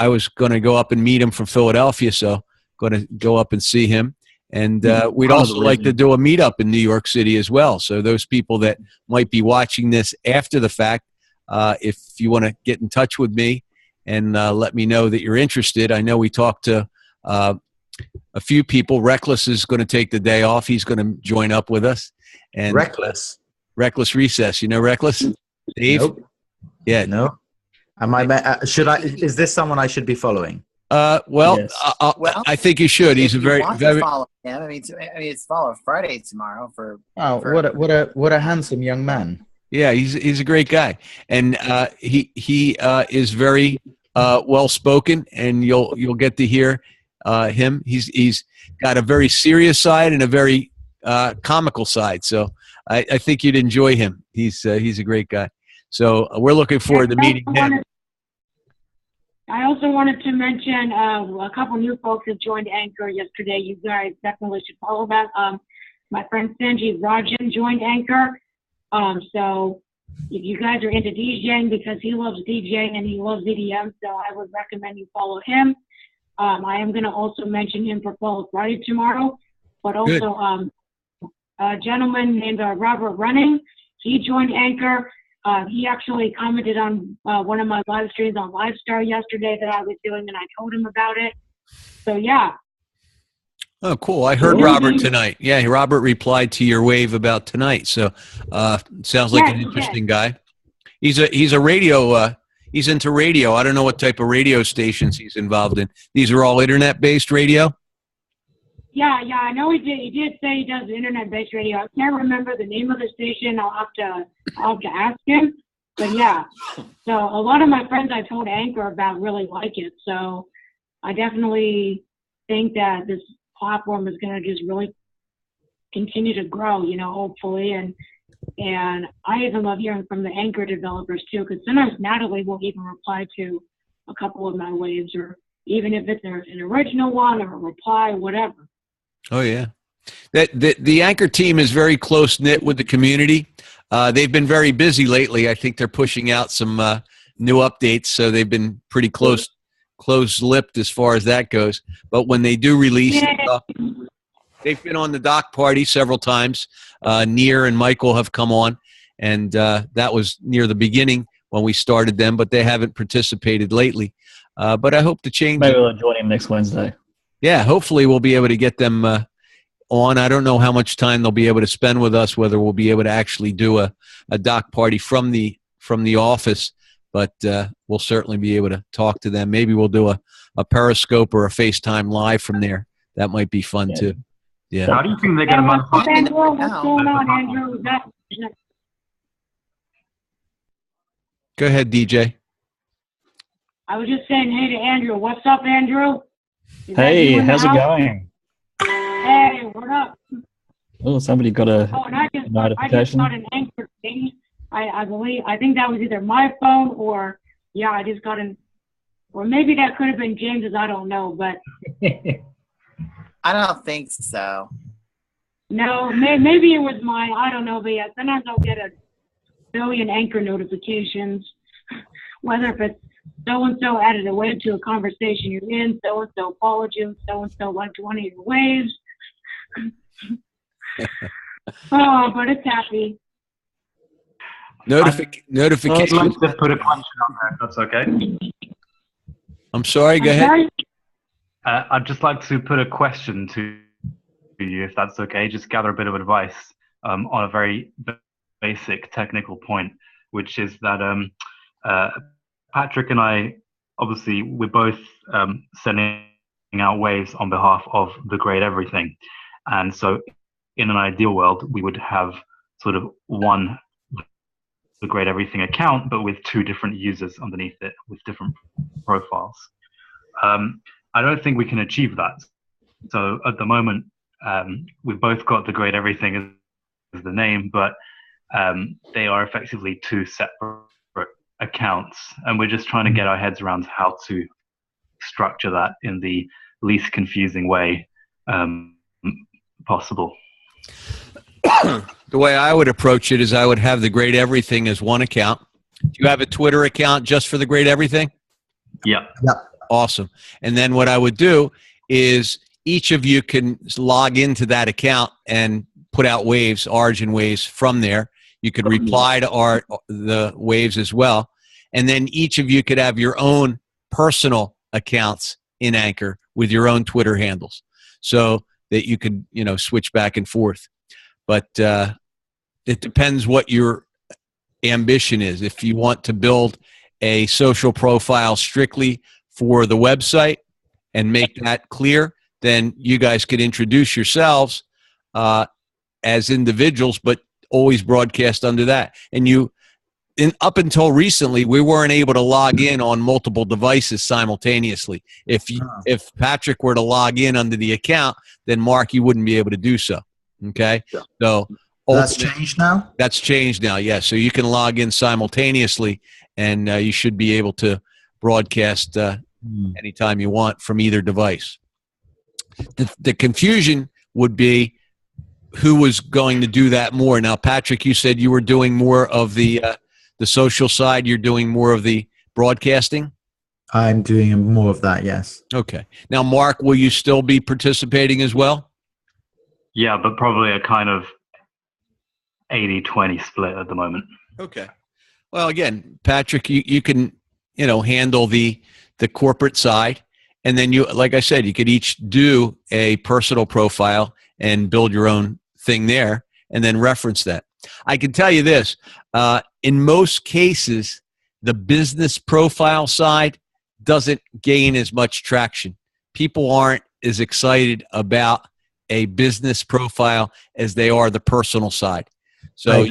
was going to go up and meet him from Philadelphia, so going to go up and see him. And we'd also like to do a meetup in New York City as well. So those people that might be watching this after the fact, if you want to get in touch with me, and let me know that you're interested. I know we talked to a few people. Reckless is going to take the day off. He's going to join up with us. And Reckless Recess. You know Reckless? Dave? Nope. Yeah. No. Is this someone I should be following? Yes. I think you should. He's a very follow him. I mean, it's follow Friday tomorrow for. Oh, what a handsome young man. Yeah, he's a great guy, and he is very well spoken, and you'll get to hear him. He's got a very serious side and a very comical side. So I think you'd enjoy him. He's a great guy. So we're looking forward to meeting him. I also wanted to mention a couple new folks have joined Anchor yesterday. You guys definitely should follow that. My friend Sanjeev Rajan joined Anchor. So if you guys are into DJing, because he loves DJing and he loves EDM, so I would recommend you follow him. I am going to also mention him for Follow Friday tomorrow, but also a gentleman named Robert Running. He joined Anchor. He actually commented on one of my live streams on Livestar yesterday that I was doing, and I told him about it. So, yeah. Oh, cool. I heard Robert tonight. Yeah, Robert replied to your wave about tonight. So sounds like an interesting guy. He's a radio, he's into radio. I don't know what type of radio stations he's involved in. These are all internet-based radio? Yeah, I know he did say he does internet-based radio. I can't remember the name of the station. I'll have to ask him. But yeah, so a lot of my friends I told Anchor about really like it. So I definitely think that this platform is going to just really continue to grow, hopefully. And I even love hearing from the Anchor developers too, because sometimes Natalie will even reply to a couple of my waves, or even if it's an original one or a reply, whatever. Oh yeah, the Anchor team is very close knit with the community. They've been very busy lately. I think they're pushing out some new updates, so they've been pretty close-lipped as far as that goes. But when they do release stuff, they've been on the Doc Party several times. Near and Michael have come on, and that was near the beginning when we started them, but they haven't participated lately. But I hope to change. Maybe we'll join him next Wednesday. Yeah, hopefully we'll be able to get them on. I don't know how much time they'll be able to spend with us, whether we'll be able to actually do a Doc Party from the office, but we'll certainly be able to talk to them. Maybe we'll do a Periscope or a FaceTime live from there. That might be fun too. Yeah. How do you think they're going to What's going on, Andrew? Go ahead, DJ. I was just saying hey to Andrew. What's up, Andrew? Hey, how's it going? Hey, what up? Oh, somebody got a notification. I just got an Anchor thing. I think that was either my phone or, I just got or maybe that could have been James's, I don't know, but. I don't think so. No, maybe it was mine, I don't know, but yeah, sometimes I'll get a billion Anchor notifications, whether if it's so-and-so added a wave to a conversation you're in, so-and-so followed you, so-and-so liked one of your waves. Oh, but it's happy. Notification. I'd like to put a question on there, if that's okay. I'm sorry, go ahead. I'd just like to put a question to you, if that's okay, just gather a bit of advice. on a very basic technical point, which is that Patrick and I, obviously, we're both sending out waves on behalf of the Great Everything. And so in an ideal world, we would have sort of one the Great Everything account, but with two different users underneath it with different profiles. I don't think we can achieve that. So at the moment, we've both got the Great Everything as the name, but they are effectively two separate accounts. And we're just trying to get our heads around how to structure that in the least confusing way possible. The way I would approach it is I would have the Great Everything as one account. Do you have a Twitter account just for the Great Everything? Yeah. Awesome. And then what I would do is each of you can log into that account and put out waves, origin waves from there. You could reply to the waves as well. And then each of you could have your own personal accounts in Anchor with your own Twitter handles so that you could, switch back and forth. But it depends what your ambition is. If you want to build a social profile strictly for the website and make that clear, then you guys could introduce yourselves as individuals, but always broadcast under that. And up until recently, we weren't able to log in on multiple devices simultaneously. If Patrick were to log in under the account, then Mark, you wouldn't be able to do so. Okay, yeah. So that's changed now. That's changed now. Yeah, so you can log in simultaneously, and you should be able to broadcast anytime you want from either device. The confusion would be who was going to do that more. Now, Patrick, you said you were doing more of the social side. You're doing more of the broadcasting? I'm doing more of that, yes. Okay. Now, Mark, will you still be participating as well? Yeah, but probably a kind of 80-20 split at the moment. Okay. Well, again, Patrick, you can, handle the corporate side. And then like I said, you could each do a personal profile and build your own thing there and then reference that. I can tell you this, in most cases, the business profile side doesn't gain as much traction. People aren't as excited about a business profile as they are the personal side. So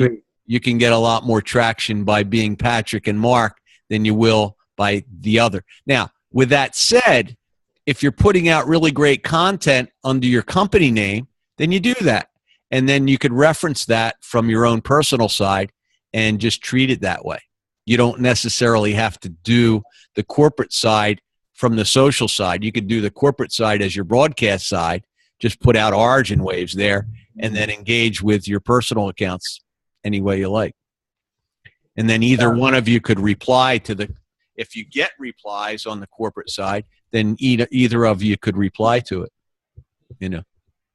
you can get a lot more traction by being Patrick and Mark than you will by the other. Now, with that said, if you're putting out really great content under your company name, then you do that. And then you could reference that from your own personal side and just treat it that way. You don't necessarily have to do the corporate side from the social side. You could do the corporate side as your broadcast side, just put out origin waves there, and then engage with your personal accounts any way you like. And then either one of you could reply to if you get replies on the corporate side, then either of you could reply to it.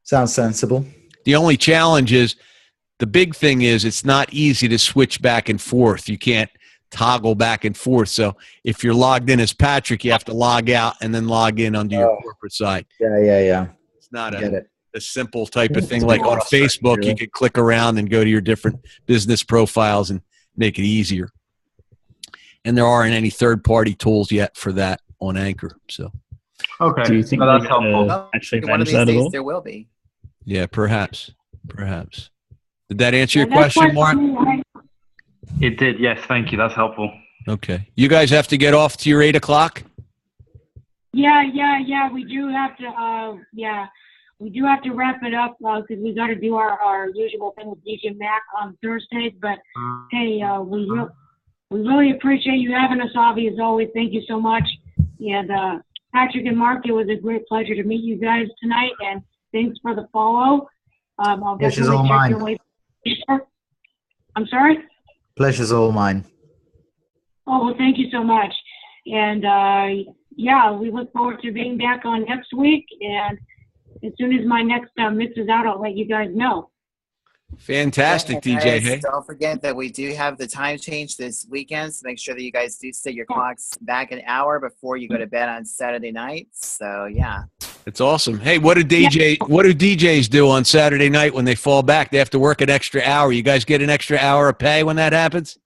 Sounds sensible. The only challenge is, the big thing is it's not easy to switch back and forth. You can't toggle back and forth. So if you're logged in as Patrick, you have to log out and then log in under your corporate side. Yeah. It's not a simple type of thing like on Facebook. You could click around and go to your different business profiles and make it easier. And there aren't any third-party tools yet for that on Anchor. So, okay, do you think that's helpful? Actually, one of these days there will be. Yeah, perhaps. Did that answer your question, Mark? It did. Yes, thank you. That's helpful. Okay. You guys have to get off to your 8 o'clock? Yeah. We do have to. We do have to wrap it up because we got to do our usual thing with DJ Mac on Thursdays. But hey, we really appreciate you having us, Avi, as always. Thank you so much. And Patrick and Mark, it was a great pleasure to meet you guys tonight. And thanks for the follow. I'll Pleasure's definitely all check your mine. way. I'm sorry? Pleasure's all mine. Oh, well, thank you so much. And we look forward to being back on next week. And as soon as my next mix is out, I'll let you guys know. Fantastic, DJ. Hey, don't forget that we do have the time change this weekend, so make sure that you guys do set your clocks back an hour before you go to bed on Saturday nights. So, yeah. It's awesome. Hey, what do DJs do on Saturday night when they fall back? They have to work an extra hour. You guys get an extra hour of pay when that happens?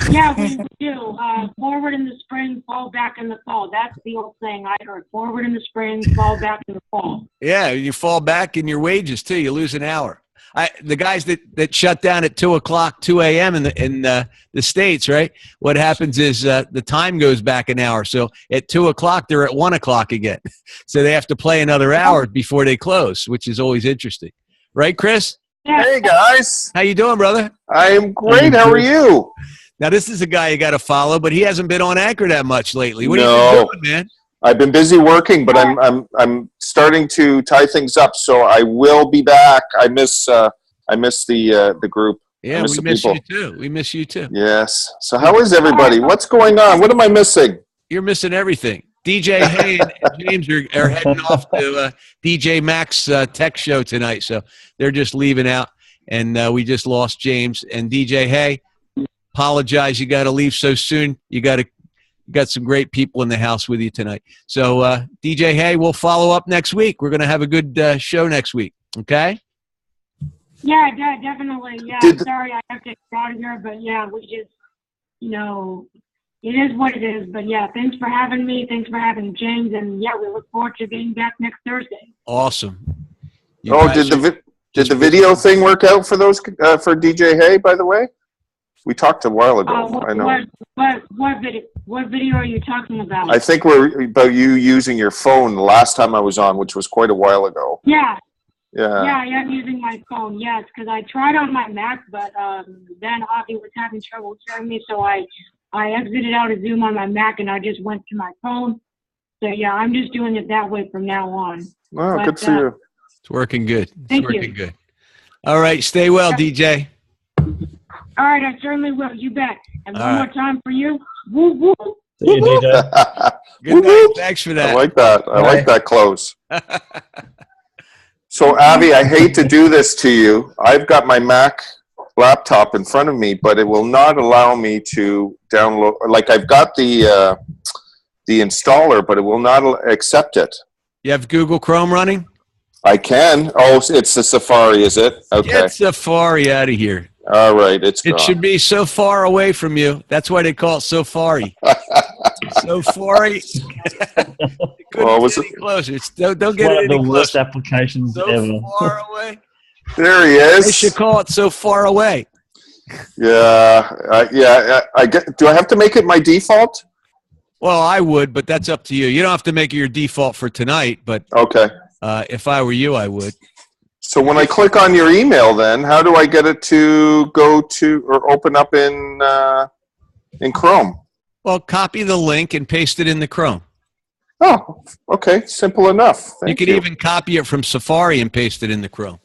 Yeah, we do. Forward in the spring, fall back in the fall. That's the old saying I heard. Forward in the spring, fall back in the fall. Yeah, you fall back in your wages too. You lose an hour. The guys that shut down at 2 o'clock, 2 a.m. in the States, right? What happens is the time goes back an hour. So at 2 o'clock, they're at 1 o'clock again. So they have to play another hour before they close, which is always interesting. Right, Chris? Yeah. Hey, guys. How you doing, brother? I am great. How are you? Now, this is a guy you got to follow, but he hasn't been on Anchor that much lately. What have you been doing, man? I've been busy working, but I'm starting to tie things up, so I will be back. I miss the group. Yeah, we miss you too. We miss you too. Yes. So how is everybody? What's going on? What am I missing? You're missing everything. DJ Hay and James are heading off to DJ Mac's tech show tonight, so they're just leaving out, and we just lost James. And DJ Hay, apologize, you got to leave so soon. You got some great people in the house with you tonight. So DJ Hay, we'll follow up next week. We're going to have a good show next week. Okay? Yeah, definitely. Yeah, sorry I have to get out of here, but yeah, we just, it is what it is. But yeah, thanks for having me. Thanks for having James. And yeah, we look forward to being back next Thursday. Awesome. Did the video thing work out for those for DJ Hay, by the way? We talked a while ago. I know. What video are you talking about? I think we're about you using your phone the last time I was on, which was quite a while ago. Yeah. Yeah. Yeah, I am using my phone. Yes, because I tried on my Mac, but then Avi was having trouble hearing me, so I exited out of Zoom on my Mac and I just went to my phone. So yeah, I'm just doing it that way from now on. Wow, good for you. It's working good. Thank you. Good. All right, stay well, DJ. All right, I certainly will. You bet. And All one more time for you. Woo woo. See you, DJ. Good night. Thanks for that. I like that. I like that close. So, Avi, I hate to do this to you. I've got my Mac laptop in front of me, but it will not allow me to download. Like, I've got the installer, but it will not accept it. You have Google Chrome running? I can. Oh, it's the Safari, is it? Okay. Get Safari out of here. All right, it's gone. It should be so far away from you. That's why they call it Safari. Safari. Well, was it closer? Don't get One it of any the closer. worst applications So ever. far away. There he is. They should call it So Far Away. Yeah, I get. Do I have to make it my default? Well, I would, but that's up to you. You don't have to make it your default for tonight, but Okay. if I were you, I would. So when I click on your email, then how do I get it to go to or open up in Chrome? Well, copy the link and paste it in the Chrome. Oh, okay, simple enough. You could even copy it from Safari and paste it in the Chrome.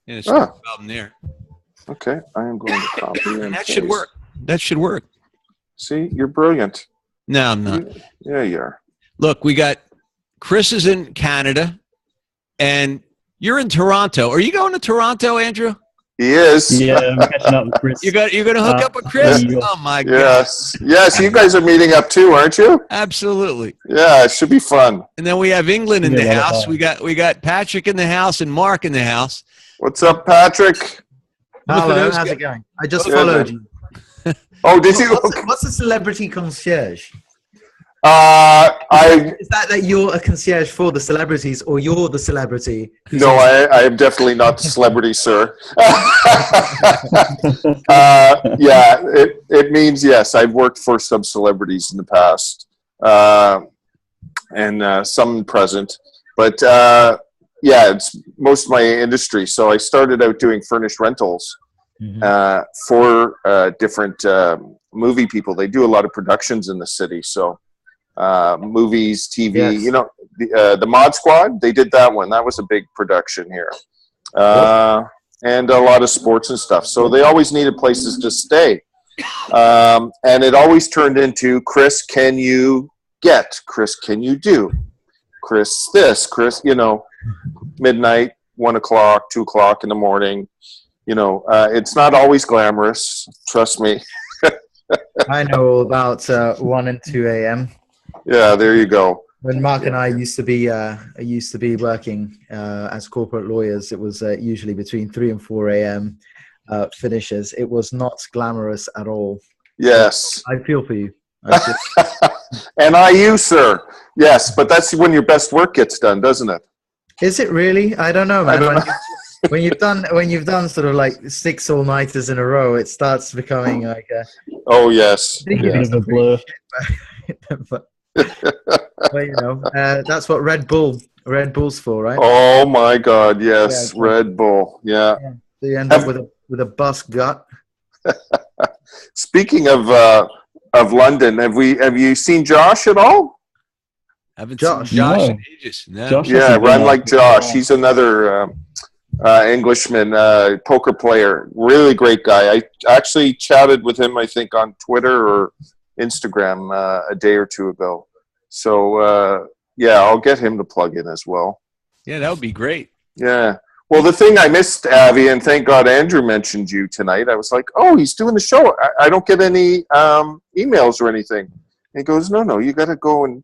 Yeah, there's no problem there. Okay, I am going to copy and That paste. should work. That should work. See, you're brilliant. No, I'm not. Yeah, you are. Look, we got Chris is in Canada, and you're in Toronto. Are you going to Toronto, Andrew? He is. Yeah, I'm catching up with Chris. You're going to hook up with Chris? Oh my God! Yes. You guys are meeting up too, aren't you? Absolutely. Yeah, it should be fun. And then we have England in the Yeah, house. We got Patrick in the house and Mark in the house. What's up, Patrick? Hello, how's it going? I just followed you. Oh, did you? What's a celebrity concierge? Is that you're a concierge for the celebrities, or you're the celebrity? No, I am definitely not the celebrity, sir. Yeah, it means yes. I've worked for some celebrities in the past, and some present, but yeah, it's most of my industry. So I started out doing furnished rentals for different movie people. They do a lot of productions in the city, so. Movies, TV, Yes. You know, the Mod Squad, they did that one. That was a big production here. And a lot of sports and stuff. So they always needed places to stay. And it always turned into, Chris, can you get? Chris, can you do? Chris, this, Chris, midnight, 1 o'clock, 2 o'clock in the morning. It's not always glamorous. Trust me. I know all about 1 and 2 a.m. Yeah, there you go. When Mark and I used to be working as corporate lawyers, it was usually between 3 and 4 a.m. Finishes. It was not glamorous at all. Yes. I feel for you. And you, sir. Yes, but that's when your best work gets done, doesn't it? Is it really? I don't know, man. I don't know. When you've done sort of like 6 all-nighters in a row, it starts becoming like a Oh, yes. A bit of a blur. but you know, that's what Red Bull's for, right? Oh, my God, yes. Yeah, Red Bull, yeah. So you end up with a bus gut. Speaking of London, have you seen Josh at all? Haven't Josh. seen Josh No. in ages. No. Josh Yeah, hasn't been Run on Like for a Josh. while. He's another Englishman, poker player. Really great guy. I actually chatted with him, I think, on Twitter or Instagram a day or two ago. So, yeah, I'll get him to plug in as well. Yeah, that would be great. Yeah. Well, the thing I missed, Avi, and thank God Andrew mentioned you tonight. I was like, oh, he's doing the show. I don't get any emails or anything. And he goes, no, you got to go and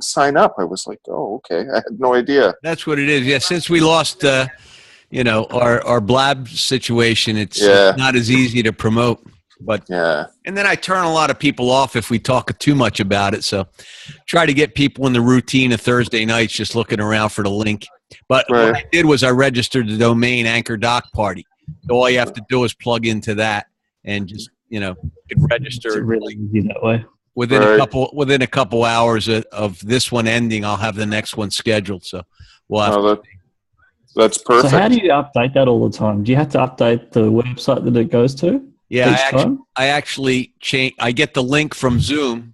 sign up. I was like, oh, okay. I had no idea. That's what it is. Yeah, since we lost, our Blab situation, it's Yeah. not as easy to promote. But Yeah. and then I turn a lot of people off if we talk too much about it. So try to get people in the routine of Thursday nights just looking around for the link. But Right. what I did was I registered the domain Anchor Doc Party. So all you have to do is plug into that and just, you can register. It's really easy that way. Within Right. within a couple hours of this one ending, I'll have the next one scheduled. So we'll have Oh, that's perfect. So how do you update that all the time? Do you have to update the website that it goes to yeah, each time? I actually change. I get the link from Zoom,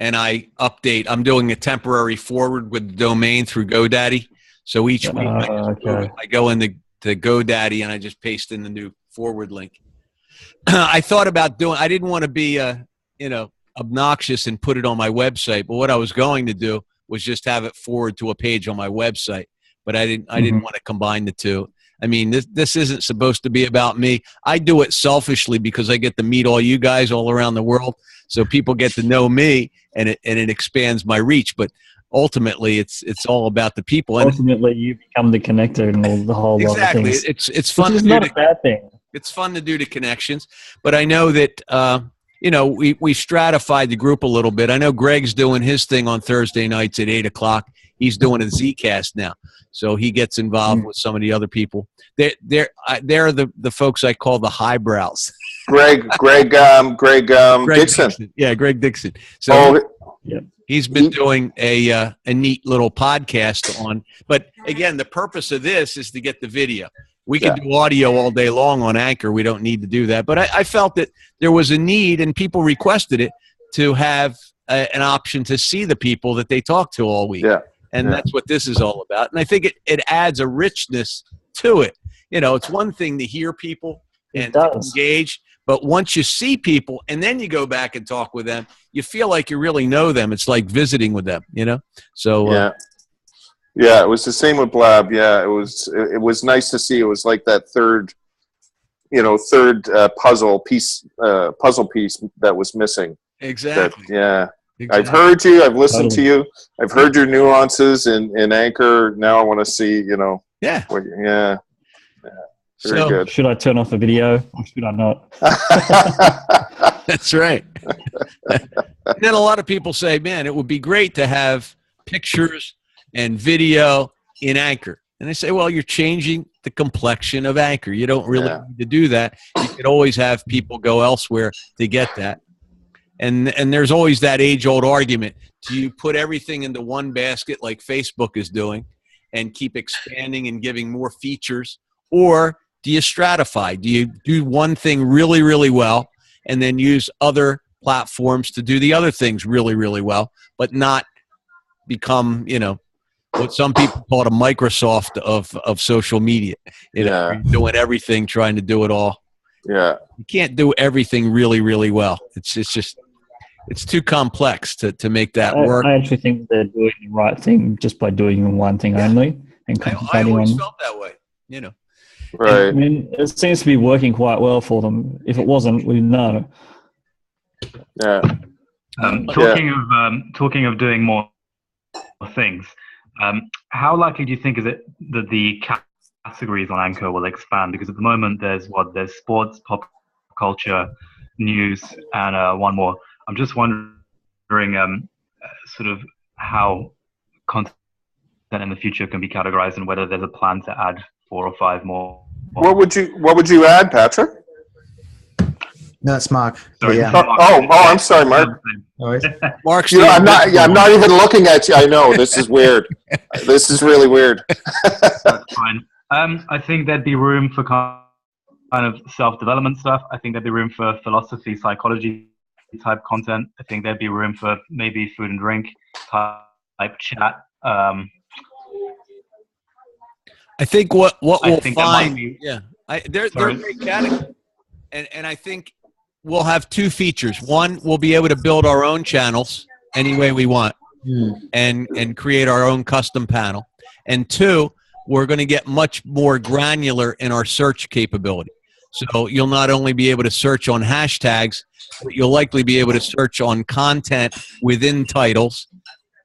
and I update. I'm doing a temporary forward with the domain through GoDaddy. So each week I go into GoDaddy and I just paste in the new forward link. I thought about doing. I didn't want to be obnoxious and put it on my website, but what I was going to do was just have it forward to a page on my website. But I didn't want to combine the two. I mean, this isn't supposed to be about me. I do it selfishly because I get to meet all you guys all around the world, so people get to know me, and it expands my reach. But ultimately, it's all about the people. And Ultimately, you become the connector and all the whole lot of exactly, things. it's fun. Which is not a bad thing. It's fun to do the connections, but I know that we stratified the group a little bit. I know Greg's doing his thing on Thursday nights at 8:00. He's doing a Zcast now, so he gets involved with some of the other people. They're the folks I call the highbrows. Greg Dixon. Yeah, Greg Dixon. So Oh, he's been doing a neat little podcast on. But again, the purpose of this is to get the video. We can do audio all day long on Anchor. We don't need to do that. But I felt that there was a need, and people requested it, to have an option to see the people that they talk to all week. Yeah. And that's what this is all about. And I think it adds a richness to it. It's one thing to hear people and to engage, but once you see people and then you go back and talk with them, you feel like you really know them. It's like visiting with them, So yeah, it was the same with Blab. Yeah, it was nice to see. It was like that third puzzle piece that was missing. Exactly. Exactly. Exactly. I've heard you. I've listened to you. I've heard your nuances in Anchor. Now I want to see, Yeah. Very good. Should I turn off the video or should I not? That's right. And then a lot of people say, man, it would be great to have pictures and video in Anchor. And I say, well, you're changing the complexion of Anchor. You don't really need to do that. You could always have people go elsewhere to get that. And there's always that age-old argument. Do you put everything into one basket like Facebook is doing and keep expanding and giving more features? Or do you stratify? Do you do one thing really, really well and then use other platforms to do the other things really, really well, but not become, what some people call it a Microsoft of social media? You're doing everything, trying to do it all. Yeah. You can't do everything really, really well. It's too complex to make that work. I actually think they're doing the right thing just by doing one thing only and I concentrating always on. felt that way, Right. I mean, it seems to be working quite well for them. If it wasn't, we know. Yeah. Talking of doing more things. How likely do you think is it that the categories on Anchor will expand? Because at the moment there's sports, pop culture, news, and one more. I'm just wondering sort of how content in the future can be categorized and whether there's a plan to add 4 or 5 more. What would you add, Patrick? No, it's Mark. Sorry, Yeah. I'm sorry, Mark. No worries. Mark's You know, the I'm invisible not one. even looking at you. I know this is weird. This is really weird. That's fine. I think there'd be room for kind of self-development stuff. I think there'd be room for philosophy, psychology type content. I think there'd be room for maybe food and drink type chat. I think what we'll think that might find, be- they're Sorry. great categories, and I think we'll have 2 features. One, we'll be able to build our own channels any way we want, and create our own custom panel. And 2, we're going to get much more granular in our search capability. So you'll not only be able to search on hashtags, but you'll likely be able to search on content within titles,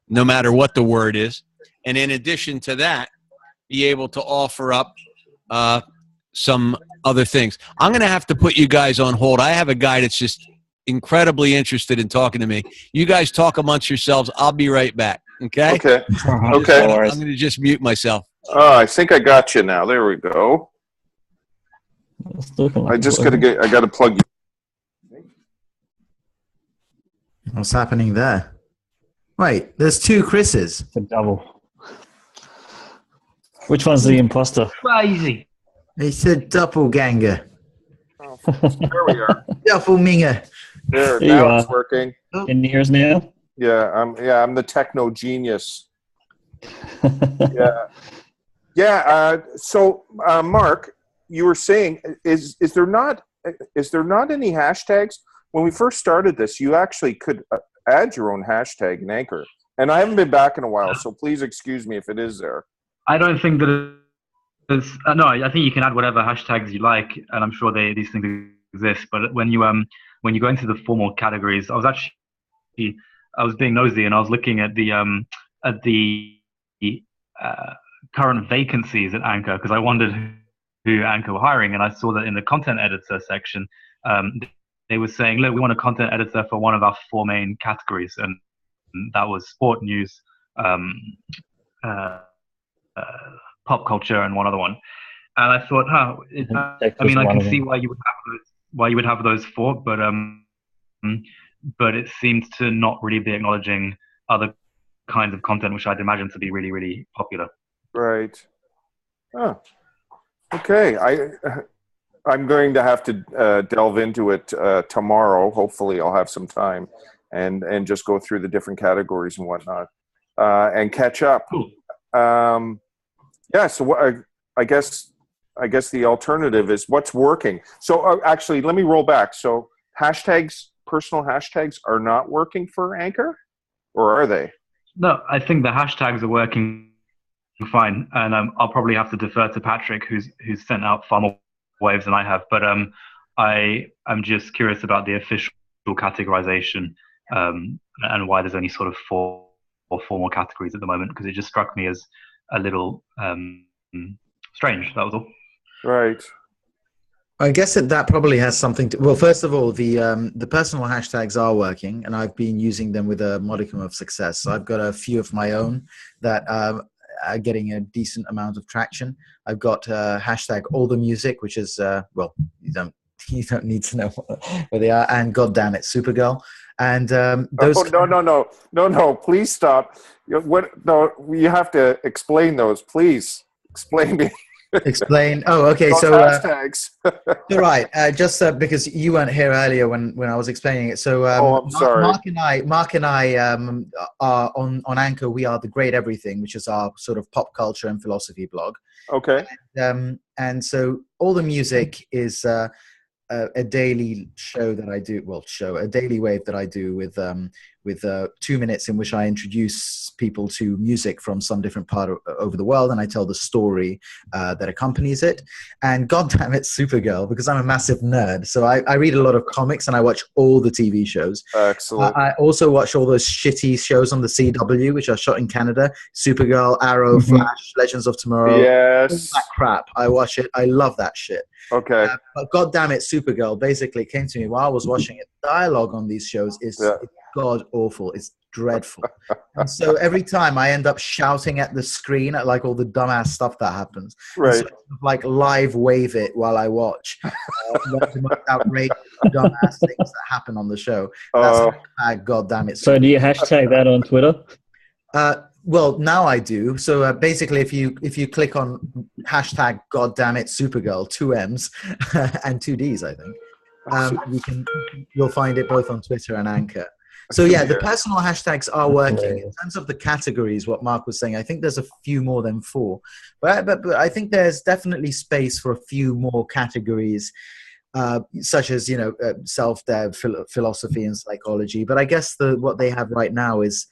no matter what the word is. And in addition to that, be able to offer up some other things. I'm going to have to put you guys on hold. I have a guy that's just incredibly interested in talking to me. You guys talk amongst yourselves. I'll be right back. Okay? Okay. Alright. Okay. No worries. I'm going to just mute myself. Oh, I think I got you now. There we go. It's looking like I just it's I got to plug you. What's happening there? Wait, there's 2 Chris's. a double. Which one's the imposter? Crazy. He said doppelganger. There we are. Doppelminger. There. There you Now it's are. working. In yours now? Yeah, I'm the techno genius. Yeah. Yeah. So, Mark, you were saying, is there not any hashtags? When we first started this, you actually could add your own hashtag in Anchor, and I haven't been back in a while, so please excuse me if it is there. I don't think that it's no. I think you can add whatever hashtags you like, and I'm sure these things exist. But when you go into the formal categories, I was being nosy and I was looking at the current vacancies at Anchor because I wondered who Anchor were hiring, and I saw that in the content editor section, they were saying, "Look, we want a content editor for one of our 4 main categories," and that was sport, news, pop culture, and one other one. And I thought, I can see why you would have those 4, but it seems to not really be acknowledging other kinds of content, which I'd imagine to be really, really popular. Right. Oh. Okay. I'm going to have to delve into it tomorrow. Hopefully, I'll have some time and just go through the different categories and whatnot and catch up. Cool. Yeah. So I guess the alternative is what's working. So actually, let me roll back. So personal hashtags are not working for Anchor, or are they? No, I think the hashtags are working fine, and I'll probably have to defer to Patrick, who's sent out far more waves than I have. But I'm just curious about the official categorization and why there's only sort of 4 formal categories at the moment, because it just struck me as a little strange. That was all. Right. I guess that probably has something to. Well, first of all, the personal hashtags are working, and I've been using them with a modicum of success. So I've got a few of my own that are getting a decent amount of traction. I've got hashtag all the music, which is well, you don't need to know where they are, and God damn it, Supergirl, and those. Oh, no! Please stop. What? No, you have to explain those. Please explain me. Explain. Oh, okay. Those So hashtags. you're right. Just because you weren't here earlier when I was explaining it. So I'm sorry. Mark and I are on Anchor. We are the Great Everything, which is our sort of pop culture and philosophy blog. Okay. And so all the music is a daily show that I do. Well, a daily wave that I do with 2 minutes in which I introduce people to music from some different part over the world, and I tell the story that accompanies it. And goddamn it, Supergirl, because I'm a massive nerd. So I read a lot of comics and I watch all the TV shows. Excellent. I also watch all those shitty shows on the CW, which are shot in Canada. Supergirl, Arrow, Flash, Legends of Tomorrow. Yes. All that crap. I watch it. I love that shit. Okay. But goddamn it, Supergirl basically came to me while I was watching it. Dialogue on these shows is god awful. It's dreadful. And so every time I end up shouting at the screen at like all the dumbass stuff that happens. Right. So like live wave it while I watch the most outrageous dumbass things that happen on the show. That's goddamn it. So do you hashtag that on Twitter? Well, now I do. So basically, if you click on hashtag goddamn it Supergirl, 2 M's and 2 D's, I think, you'll find it both on Twitter and Anchor. So yeah, the personal hashtags are working. In terms of the categories, what Mark was saying, I think there's a few more than 4, but I think there's definitely space for a few more categories, such as self-dev, philosophy, and psychology. But I guess what they have right now is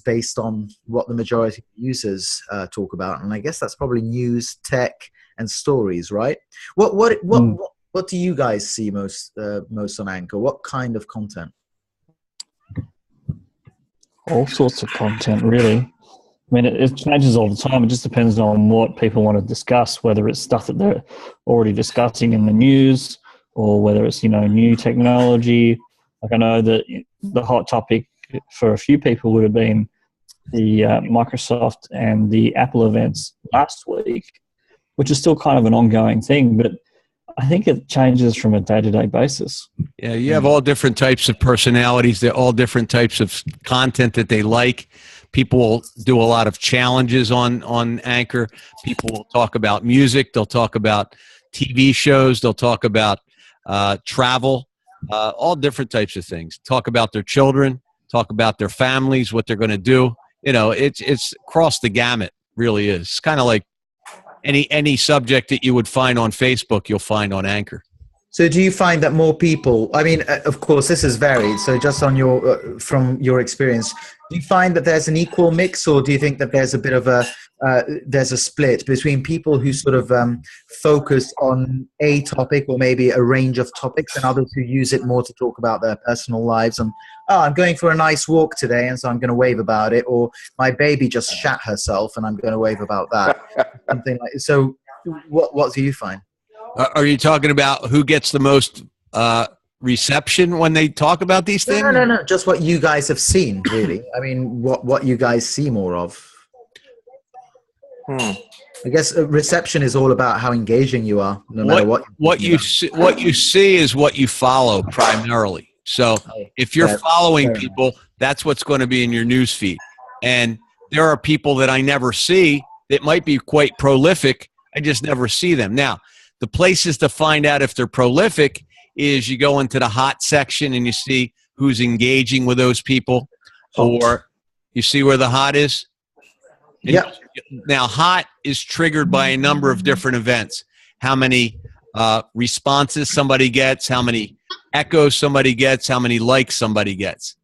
based on what the majority of users talk about, and I guess that's probably news, tech, and stories, right? What do you guys see most on Anchor? What kind of content? All sorts of content, really. I mean, it changes all the time. It just depends on what people want to discuss, whether it's stuff that they're already discussing in the news or whether it's, new technology. Like I know that the hot topic for a few people would have been the Microsoft and the Apple events last week, which is still kind of an ongoing thing, but I think it changes from a day-to-day basis. Yeah, you have all different types of personalities. They're all different types of content that they like. People will do a lot of challenges on Anchor. People will talk about music. They'll talk about TV shows. They'll talk about travel, all different types of things. Talk about their children, talk about their families, what they're going to do. It's across the gamut, really is. It's kind of like any subject that you would find on Facebook, you'll find on Anchor. So do you find that more people, I mean, of course, this is varied. So just on from your experience, do you find that there's an equal mix, or do you think that there's a bit of there's a split between people who sort of focus on a topic or maybe a range of topics, and others who use it more to talk about their personal lives and, I'm going for a nice walk today, and so I'm going to wave about it, or my baby just shat herself and I'm going to wave about that. Something like so. What do you find? Are you talking about who gets the most reception when they talk about these things? No. Just what you guys have seen, really. I mean, what you guys see more of. I guess reception is all about how engaging you are, no matter what you see. What you see is what you follow primarily. So if you're following people, that's what's going to be in your news feed. And there are people that I never see that might be quite prolific. I just never see them. Now, the places to find out if they're prolific is you go into the hot section and you see who's engaging with those people, or you see where the hot is. Yeah. Now, hot is triggered by a number of different events. How many responses somebody gets, how many echoes somebody gets, how many likes somebody gets.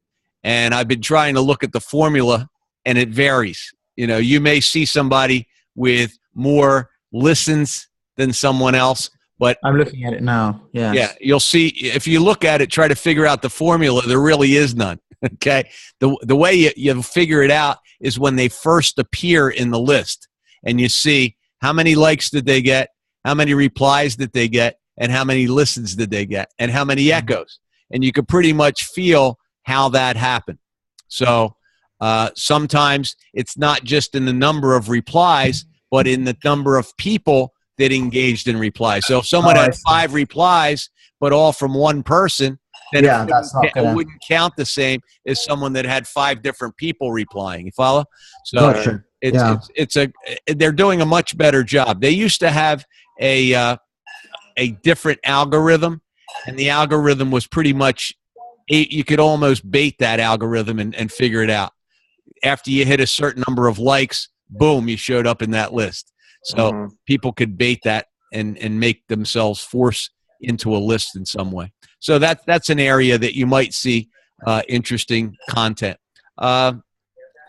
And I've been trying to look at the formula, and it varies. You may see somebody with more listens than someone else, but I'm looking at it now. Yeah, you'll see if you look at it, try to figure out the formula. There really is none. Okay, the way you figure it out is when they first appear in the list, and you see how many likes did they get, how many replies did they get, and how many listens did they get, and how many echoes, and you could pretty much feel how that happened. So sometimes it's not just in the number of replies, but in the number of people that engaged in replies. So if someone had 5 replies, but all from one person, then it wouldn't count the same as someone that had 5 different people replying. You follow? So they're doing a much better job. They used to have a different algorithm, and the algorithm was pretty much, you could almost bait that algorithm and figure it out. After you hit a certain number of likes, boom, you showed up in that list. So people could bait that and make themselves force into a list in some way. So that's an area that you might see interesting content.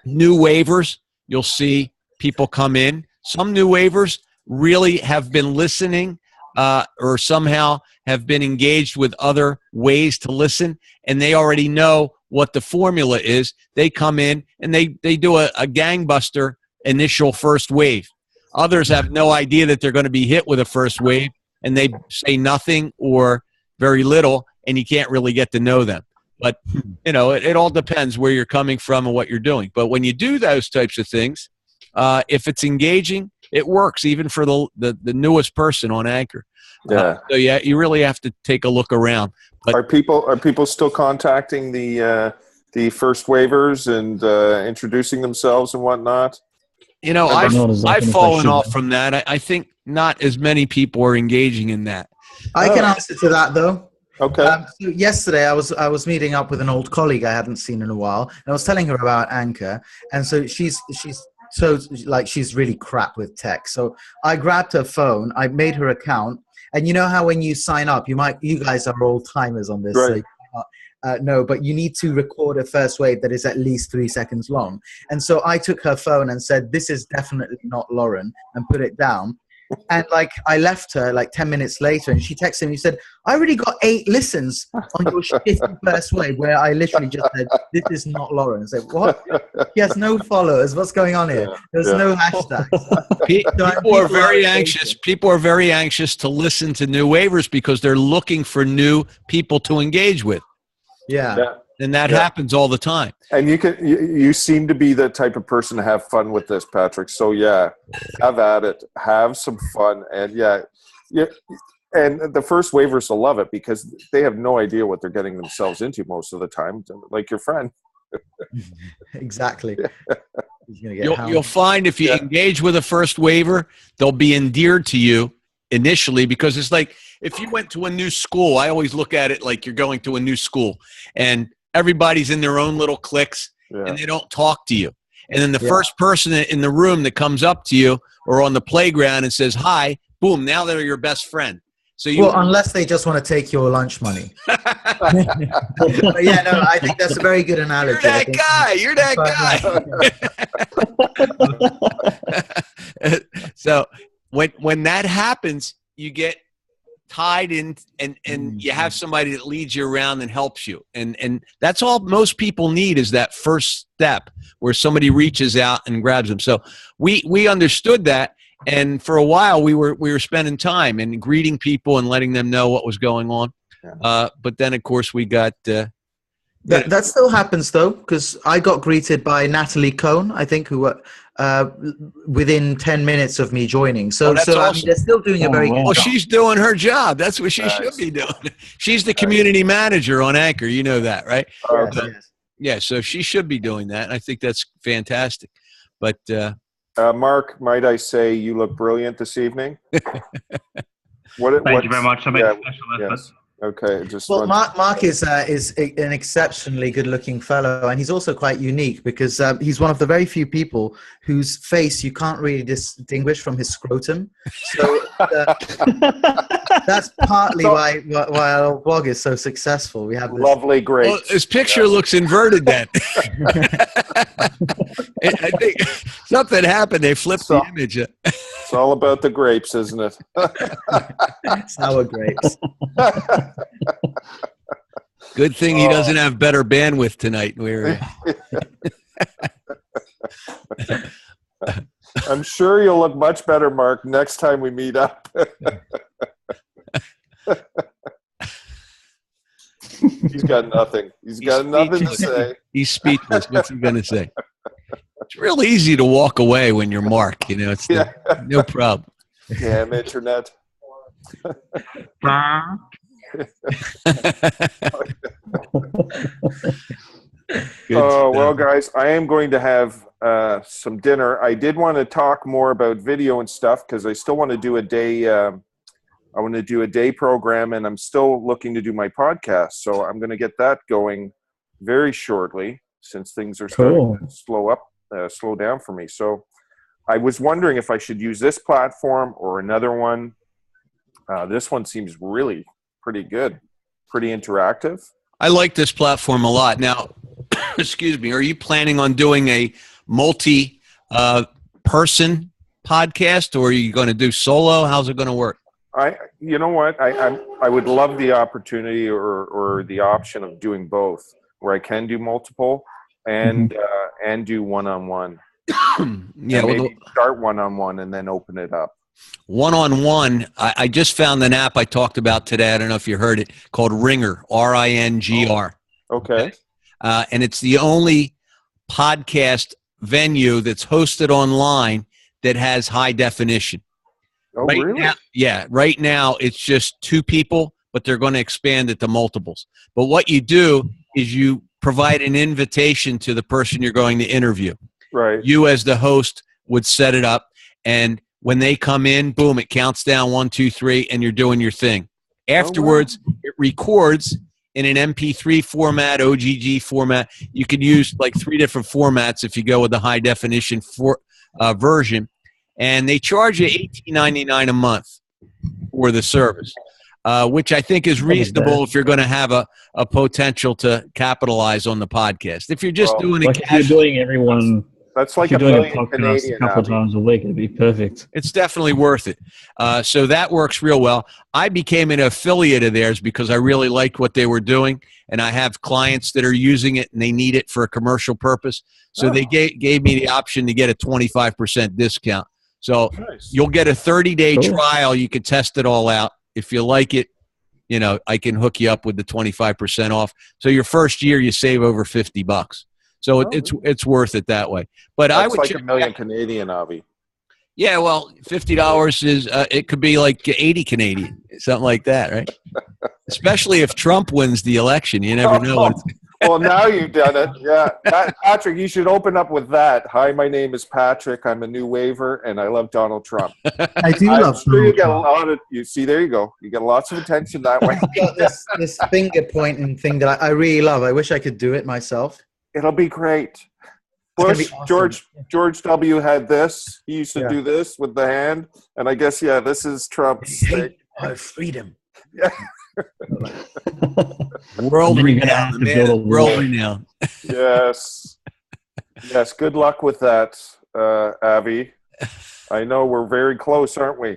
New waivers, you'll see people come in. Some new waivers really have been listening or somehow have been engaged with other ways to listen, and they already know what the formula is. They come in and they do a gangbuster initial first wave. Others have no idea that they're going to be hit with a first wave, and they say nothing or very little, and you can't really get to know them. But, it all depends where you're coming from and what you're doing. But when you do those types of things, if it's engaging, it works even for the newest person on Anchor. Yeah. So you really have to take a look around. But Are people still contacting the first waivers and introducing themselves and whatnot? I've fallen off from that. I think not as many people are engaging in that. I can answer to that though. Okay. So yesterday I was meeting up with an old colleague I hadn't seen in a while, and I was telling her about Anchor, and so she's really crap with tech. So I grabbed her phone, I made her account, and you know how when you sign up, you guys are old timers on this. Right. So no, but you need to record a first wave that is at least 3 seconds long. And so I took her phone and said, "This is definitely not Lauren," and put it down. And I left her 10 minutes later, and she texted me and said, "I already got 8 listens on your shitty first wave," where I literally just said, "This is not Lauren." I said, "What? She has no followers. What's going on here? There's no hashtags." People are very anxious. People are very anxious to listen to new waivers because they're looking for new people to engage with. Yeah. And that happens all the time. And you seem to be the type of person to have fun with this, Patrick. So have at it, have some fun, and and the first waivers will love it because they have no idea what they're getting themselves into most of the time. Like your friend. Exactly. You'll find if you engage with a first waiver, they'll be endeared to you initially, because it's like if you went to a new school, I always look at it like you're going to a new school and everybody's in their own little cliques and they don't talk to you. And then the first person in the room that comes up to you or on the playground and says, "Hi," boom, now they're your best friend. So unless they just want to take your lunch money. But I think that's a very good analogy. You're that guy. So when that happens, you get tied in and you have somebody that leads you around and helps you. And that's all most people need is that first step where somebody reaches out and grabs them. So we understood that. And for a while we were spending time and greeting people and letting them know what was going on. But then of course we got, that still happens though, because I got greeted by Natalie Cohn, I think, who within 10 minutes of me joining. So awesome. I mean, they're still doing a very good job. She's doing her job. That's what she should be doing. She's the community manager on Anchor. You know that, right? Yes. So she should be doing that. And I think that's fantastic. But Mark, might I say you look brilliant this evening? Thank you very much. I made a special effort. Yes. Okay. Mark is an exceptionally good-looking fellow, and he's also quite unique because he's one of the very few people whose face you can't really distinguish from his scrotum. So that's partly why our blog is so successful. We have this lovely grapes. Well, his picture looks inverted then. I think something happened. They flipped the image. It's all about the grapes, isn't it? Sour grapes. Good thing he doesn't have better bandwidth tonight. I'm sure you'll look much better, Mark, next time we meet up. He's got nothing. He's got nothing to say. He's speechless. What's he going to say? It's real easy to walk away when you're Mark. It's no problem. Damn internet. Well, guys, I am going to have some dinner. I did want to talk more about video and stuff because I still want to do a day. I want to do a day program, and I'm still looking to do my podcast. So I'm going to get that going very shortly, since things are starting to slow down for me. So I was wondering if I should use this platform or another one. This one seems really pretty good, pretty interactive. I like this platform a lot. Now, excuse me, are you planning on doing a multi-person podcast, or are you going to do solo? How's it going to work? You know what? I would love the opportunity or the option of doing both, where I can do multiple and do one-on-one. Yeah, maybe start one-on-one and then open it up. One-on-one. I just found an app I talked about today. I don't know if you heard it, called Ringer, RINGR. Okay. And it's the only podcast venue that's hosted online that has high definition. Oh, really? Right now it's just 2 people, but they're going to expand it to multiples. But what you do is you provide an invitation to the person you're going to interview. Right. You as the host would set it up, and when they come in, boom, it counts down 1, 2, 3, and you're doing your thing. Afterwards, it records in an MP3 format, OGG format. You can use like 3 different formats if you go with the high definition version. And they charge you $18.99 a month for the service, which I think is reasonable if you're going to have a potential to capitalize on the podcast. If you're just doing it, if you're doing everyone. That's like if a you're doing million a podcast Canadian. a couple of times a week, it'd be perfect. it's definitely worth it. So that works real well. I became an affiliate of theirs because I really liked what they were doing, and I have clients that are using it and they need it for a commercial purpose. So they gave me the option to get a 25% discount. So you'll get a 30-day trial. You can test it all out. If you like it, I can hook you up with the 25% off. So your first year, you save over $50. So it's worth it that way. But That's I would like a million Canadian, Avi. Yeah, well, $50 is it could be like 80 Canadian, something like that, right? Especially if Trump wins the election, you never know. Well, now you've done it. Yeah, Patrick, you should open up with that. Hi, my name is Patrick. I'm a new waiver, and I love Donald Trump. I do love sure you Donald get Trump. a lot of. You see, there you go. You get lots of attention that way. I've got this finger pointing thing that I really love. I wish I could do it myself. It'll be great. gonna Bush, be awesome. George W. had this. He used to do this with the hand, and I guess this is Trump's thing. Our freedom. Yeah. World And then you're gonna have renowned, to man. build a wall. World renowned. Yes. Yes. Good luck with that, Avi. I know we're very close, aren't we?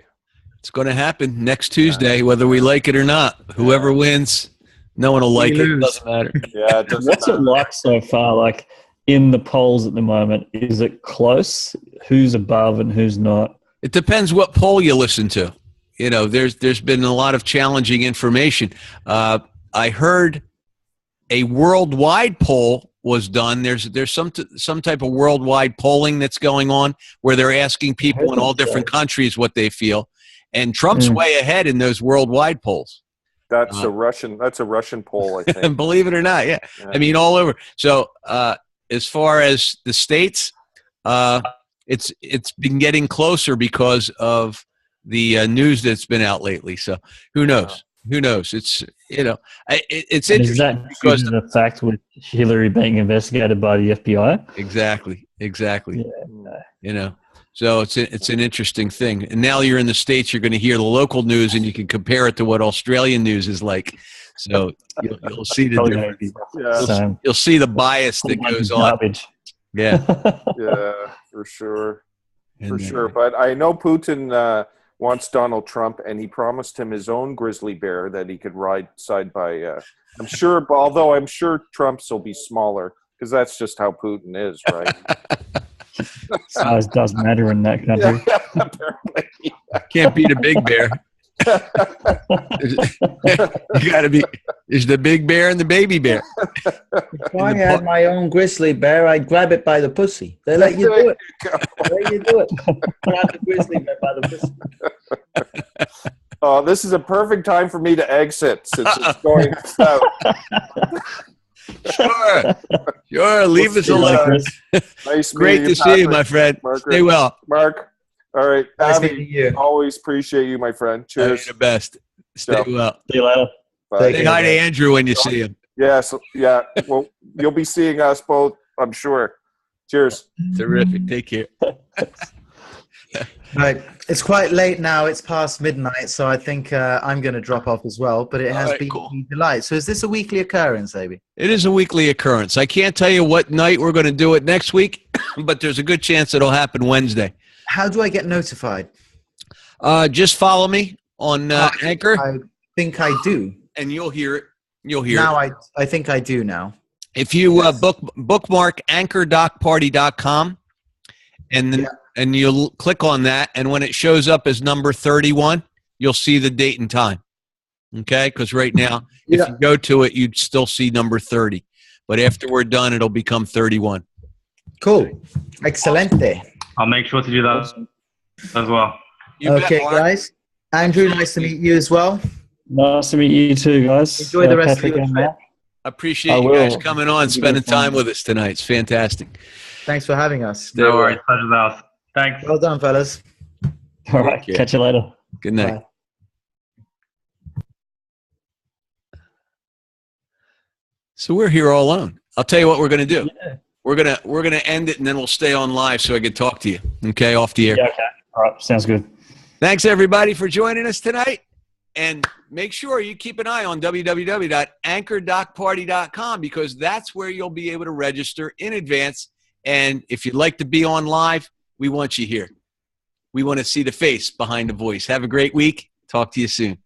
It's going to happen next Tuesday, whether we like it or not. Whoever wins, no one will like it. It doesn't matter. Yeah. It doesn't What's it matter. like so far? Like in the polls at the moment, is it close? Who's above and who's not? It depends what poll you listen to. There's been a lot of challenging information. I heard a worldwide poll was done. There's some type of worldwide polling that's going on where they're asking people in all different countries what they feel, and Trump's way ahead in those worldwide polls. That's a Russian poll, I think. And believe it or not, yeah. I mean, all over. So as far as the states, it's been getting closer because of the news that's been out lately. So who knows? Who knows? It's it's And interesting is that because due to the fact with Hillary being investigated by the FBI? exactly. Yeah. So it's an interesting thing. And now you're in the States, you're going to hear the local news, and you can compare it to what Australian news is like. So you'll see the Probably difference. gonna be Yeah. You'll see the bias that goes on. Garbage. Yeah. Yeah, for sure. For And, sure. But I know Putin wants Donald Trump, and he promised him his own grizzly bear that he could ride side by. I'm sure, although I'm sure Trump's will be smaller because that's just how Putin is, right? Size does matter in that country. Yeah, apparently. Can't beat a big bear. You got to be. There's the big bear and the baby bear. If I had my own grizzly bear, I'd grab it by the pussy. They let you do it. They let you do it. Grab the grizzly bear by the pussy. Oh, this is a perfect time for me to exit since it's going south. Sure. Leave us See you alone. later. Nice Great meeting to see you, Patrick. my friend. Margaret. Stay well. Mark. All right. Nice Abby, meeting you. always appreciate you, my friend. You're Cheers. the best. Stay Yeah. well. See you later. Bye. Take Say care. hi to Andrew when you see him. Yes. Yeah. Well, you'll be seeing us both, I'm sure. Cheers. Terrific. Take care. Right. It's quite late now. It's past midnight, so I think I'm going to drop off as well. But it has All right, been cool. a delight. So is this a weekly occurrence, Abi? It is a weekly occurrence. I can't tell you what night we're going to do it next week, but there's a good chance it'll happen Wednesday. How do I get notified? Just follow me on Anchor, I think I do. and you'll hear it. You'll hear Now it. I think I do now. If you bookmark anchor.party.com, and then and you'll click on that, and when it shows up as number 31, you'll see the date and time. Okay? Because right now, if you go to it, you'd still see number 30. But after we're done, it'll become 31. Cool. Excelente. I'll make sure to do that as well. You bet, Okay, Mark. guys. Andrew, nice to meet you as well. Nice to meet you too, guys. Enjoy the rest of Patrick your and trip. Mark. Appreciate I you guys will. coming on, spending time with us tonight. It's fantastic. Thanks for having us. No worries. Pleasure's ours. Thanks. Well done, fellas. All right. care. Catch you later. Good night. Bye. So we're here all alone. I'll tell you what we're going to do. We're gonna end it, and then we'll stay on live so I can talk to you. Okay, off the air. Yeah, okay. All right. Sounds good. Thanks everybody for joining us tonight, and make sure you keep an eye on www.anchor.party.com because that's where you'll be able to register in advance. And if you'd like to be on live, we want you here. We want to see the face behind the voice. Have a great week. Talk to you soon.